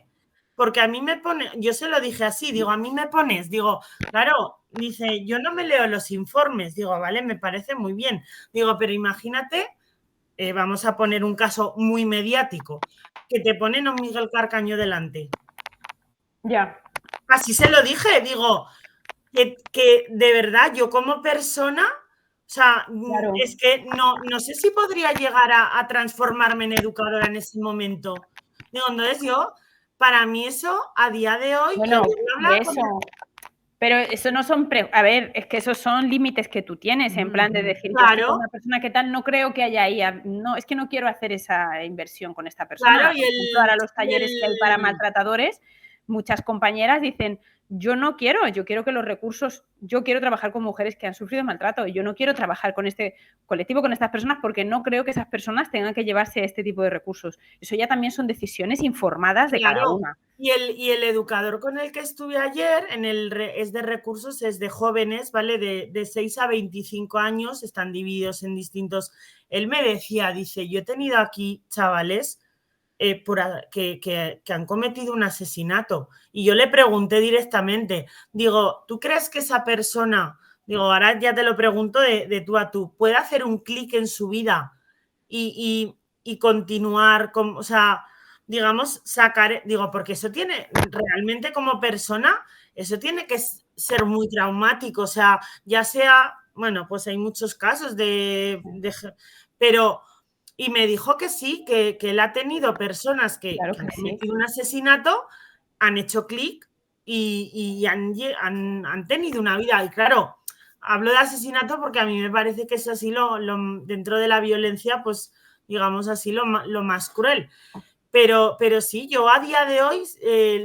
Porque a mí me pone, yo se lo dije así, digo, a mí me pones, digo, claro, dice, yo no me leo los informes, digo, vale, me parece muy bien, digo, pero imagínate, vamos a poner un caso muy mediático, que te ponen a un Miguel Carcaño delante. Ya. Así se lo dije, digo, que de verdad yo como persona, o sea, claro. Es que no sé si podría llegar a transformarme en educadora en ese momento. Digo, entonces yo... Para mí eso, a día de hoy... Bueno, pero eso no son... A ver, es que esos son límites que tú tienes, en plan de decir, claro. Yo estoy con una persona que tal, no creo que haya ahí... No, es que no quiero hacer esa inversión con esta persona. Claro, Por ejemplo, ahora los talleres que hay para maltratadores, muchas compañeras dicen, yo quiero que los recursos, yo quiero trabajar con mujeres que han sufrido maltrato, yo no quiero trabajar con este colectivo, con estas personas, porque no creo que esas personas tengan que llevarse este tipo de recursos. Eso ya también son decisiones informadas de cada una. Y el educador con el que estuve ayer es de recursos, es de jóvenes, ¿vale? De 6 a 25 años, están divididos en distintos. Él me decía, dice, yo he tenido aquí chavales que han cometido un asesinato. Y yo le pregunté directamente, digo, ¿tú crees que esa persona, digo, ahora ya te lo pregunto de tú a tú, puede hacer un clic en su vida y continuar, o sea, digamos, sacar, digo, porque eso tiene, realmente como persona, eso tiene que ser muy traumático, o sea, ya sea, bueno, pues hay muchos casos pero... Y me dijo que sí, que él ha tenido personas que han cometido un asesinato, han hecho clic y han tenido una vida. Y claro, hablo de asesinato porque a mí me parece que es así dentro de la violencia, pues digamos así, lo más cruel. Pero sí, yo a día de hoy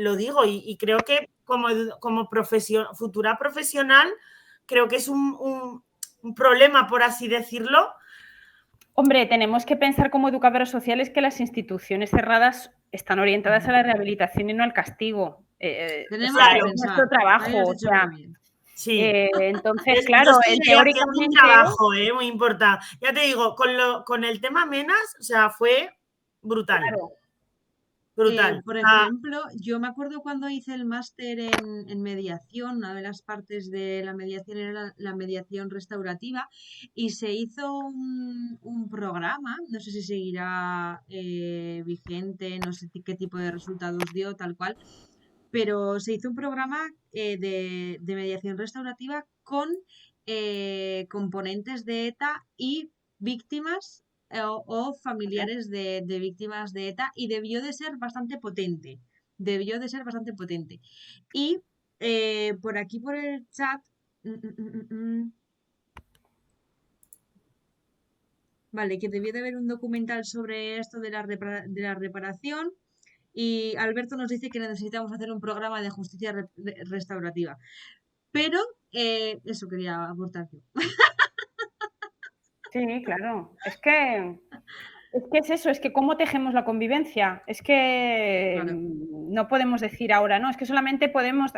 lo digo y creo que como futura profesional, creo que es un problema, por así decirlo. Hombre, tenemos que pensar como educadoras sociales que las instituciones cerradas están orientadas a la rehabilitación y no al castigo. Tenemos que pensar. Es nuestro trabajo. O sea, sí. Entonces, claro, teóricamente... un trabajo muy importante. Ya te digo, con el tema Menas, o sea, fue brutal. Claro. Brutal. Por ejemplo, yo me acuerdo cuando hice el máster en mediación, una de las partes de la mediación era la mediación restaurativa, y se hizo un programa, no sé si seguirá vigente, no sé qué tipo de resultados dio, tal cual, pero se hizo un programa de mediación restaurativa con componentes de ETA y víctimas o familiares de víctimas de ETA, y debió de ser bastante potente. Y por aquí por el chat... Vale, que debió de haber un documental sobre esto de la reparación. Y Alberto nos dice que necesitamos hacer un programa de justicia restaurativa. Pero eso quería aportar yo. Sí, claro. Es que es eso, es que cómo tejemos la convivencia. Es que no podemos decir ahora, no, es que solamente podemos...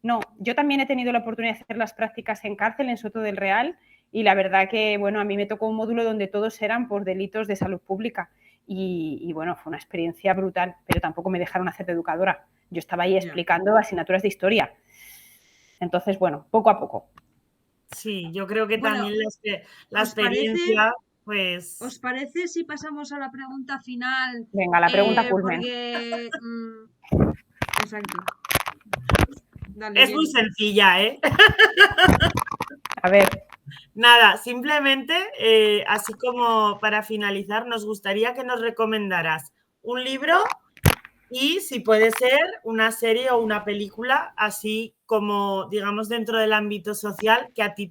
No, yo también he tenido la oportunidad de hacer las prácticas en cárcel en Soto del Real, y la verdad que, bueno, a mí me tocó un módulo donde todos eran por delitos de salud pública. Y bueno, fue una experiencia brutal, pero tampoco me dejaron hacer de educadora. Yo estaba ahí explicando asignaturas de historia. Entonces, bueno, poco a poco. Sí, yo creo que también la experiencia, pues... ¿Os parece si pasamos a la pregunta final? Venga, la pregunta culmen. Porque... exacto. Dale, es muy sencilla, ¿eh? A ver. Nada, simplemente, así como para finalizar, nos gustaría que nos recomendaras un libro y, si puede ser, una serie o una película, así como, digamos, dentro del ámbito social, que a ti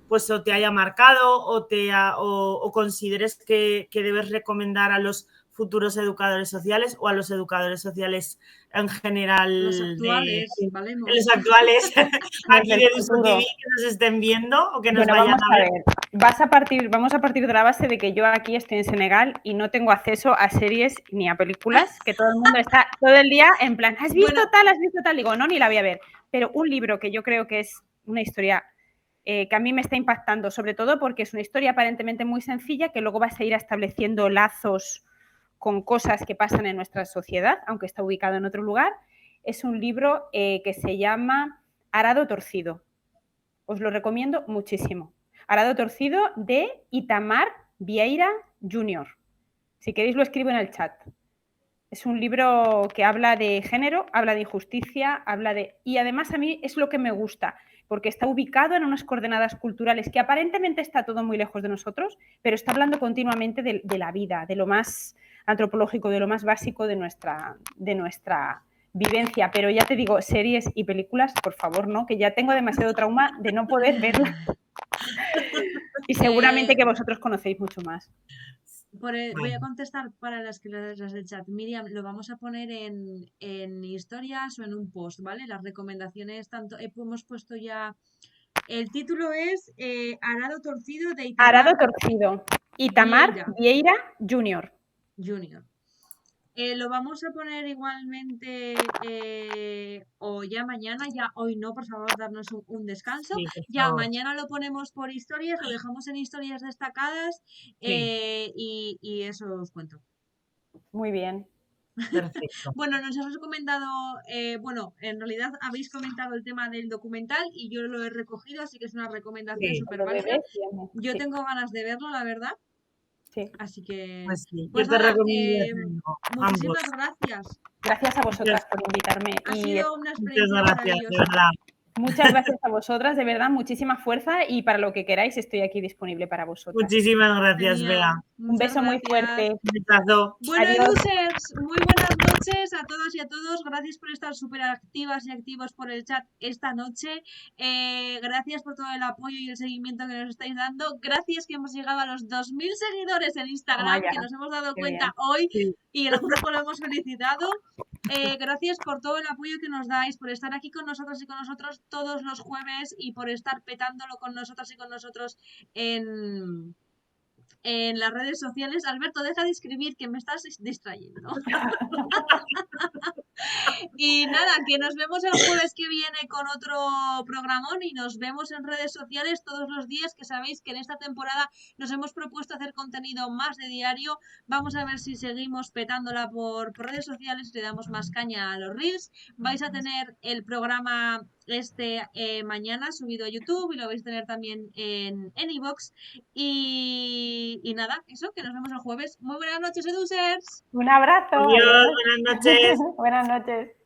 pues, o te haya marcado o consideres que debes recomendar a los futuros educadores sociales o a los educadores sociales en general. Los actuales, ¿vale? Los actuales, aquí de Duso TV, que nos estén viendo o que nos vayan a ver. Vamos a partir de la base de que yo aquí estoy en Senegal y no tengo acceso a series ni a películas, que todo el mundo está todo el día en plan, ¿has visto tal? Digo, no, ni la voy a ver. Pero un libro que yo creo que es una historia que a mí me está impactando, sobre todo porque es una historia aparentemente muy sencilla, que luego vas a ir estableciendo lazos con cosas que pasan en nuestra sociedad, aunque está ubicado en otro lugar. Es un libro que se llama Arado Torcido. Os lo recomiendo muchísimo. Arado Torcido, de Itamar Vieira Jr. Si queréis lo escribo en el chat. Es un libro que habla de género, habla de injusticia, y además a mí es lo que me gusta, porque está ubicado en unas coordenadas culturales que aparentemente está todo muy lejos de nosotros, pero está hablando continuamente de la vida, de lo más antropológico, de lo más básico de nuestra vivencia. Pero ya te digo, series y películas, por favor, no, que ya tengo demasiado trauma de no poder verlas. Y seguramente que vosotros conocéis mucho más. Voy a contestar para las del chat. Miriam, lo vamos a poner en historias o en un post, ¿vale? Las recomendaciones, tanto hemos puesto ya. El título es Arado Torcido de Itamar Arado Torcido. Itamar Vieira Jr. Lo vamos a poner igualmente o ya mañana, ya hoy no, por favor, darnos un descanso. Sí, ya mañana lo ponemos por historias, lo dejamos en historias destacadas y eso os cuento. Muy bien. Perfecto. Bueno, nos has comentado, en realidad habéis comentado el tema del documental y yo lo he recogido, así que es una recomendación súper válida. Yo tengo ganas de verlo, la verdad. Sí. Así que, pues sí, pues yo te nada, recomiendo muchísimas ambos. gracias. Gracias a vosotras por invitarme. Ha sido una experiencia Muchas gracias, de maravillosa. verdad. Muchas gracias a vosotras, de verdad, muchísima fuerza y para lo que queráis estoy aquí disponible para vosotras. Muchísimas gracias, Bea. Un beso muy fuerte. Un besazo. Bueno, Adiós. Edusers, muy buenas noches a todas y a todos. Gracias por estar súper activas y activos por el chat esta noche. Gracias por todo el apoyo y el seguimiento que nos estáis dando. Gracias que hemos llegado a los 2000 seguidores en Instagram, que nos hemos dado cuenta hoy y el grupo lo hemos felicitado. Gracias por todo el apoyo que nos dais, por estar aquí con nosotros y con nosotros todos los jueves y por estar petándolo con nosotras y con nosotros en las redes sociales. Alberto, deja de escribir que me estás distrayendo. Y nada, que nos vemos el jueves que viene con otro programón y nos vemos en redes sociales todos los días, que sabéis que en esta temporada nos hemos propuesto hacer contenido más de diario. Vamos a ver si seguimos petándola por redes sociales, le damos más caña a los reels. Vais a tener el programa mañana subido a YouTube y lo vais a tener también en iVoox. Y nada, eso, que nos vemos el jueves. Muy buenas noches, Edusers. Un abrazo. Adiós, buenas noches. Buenas noches.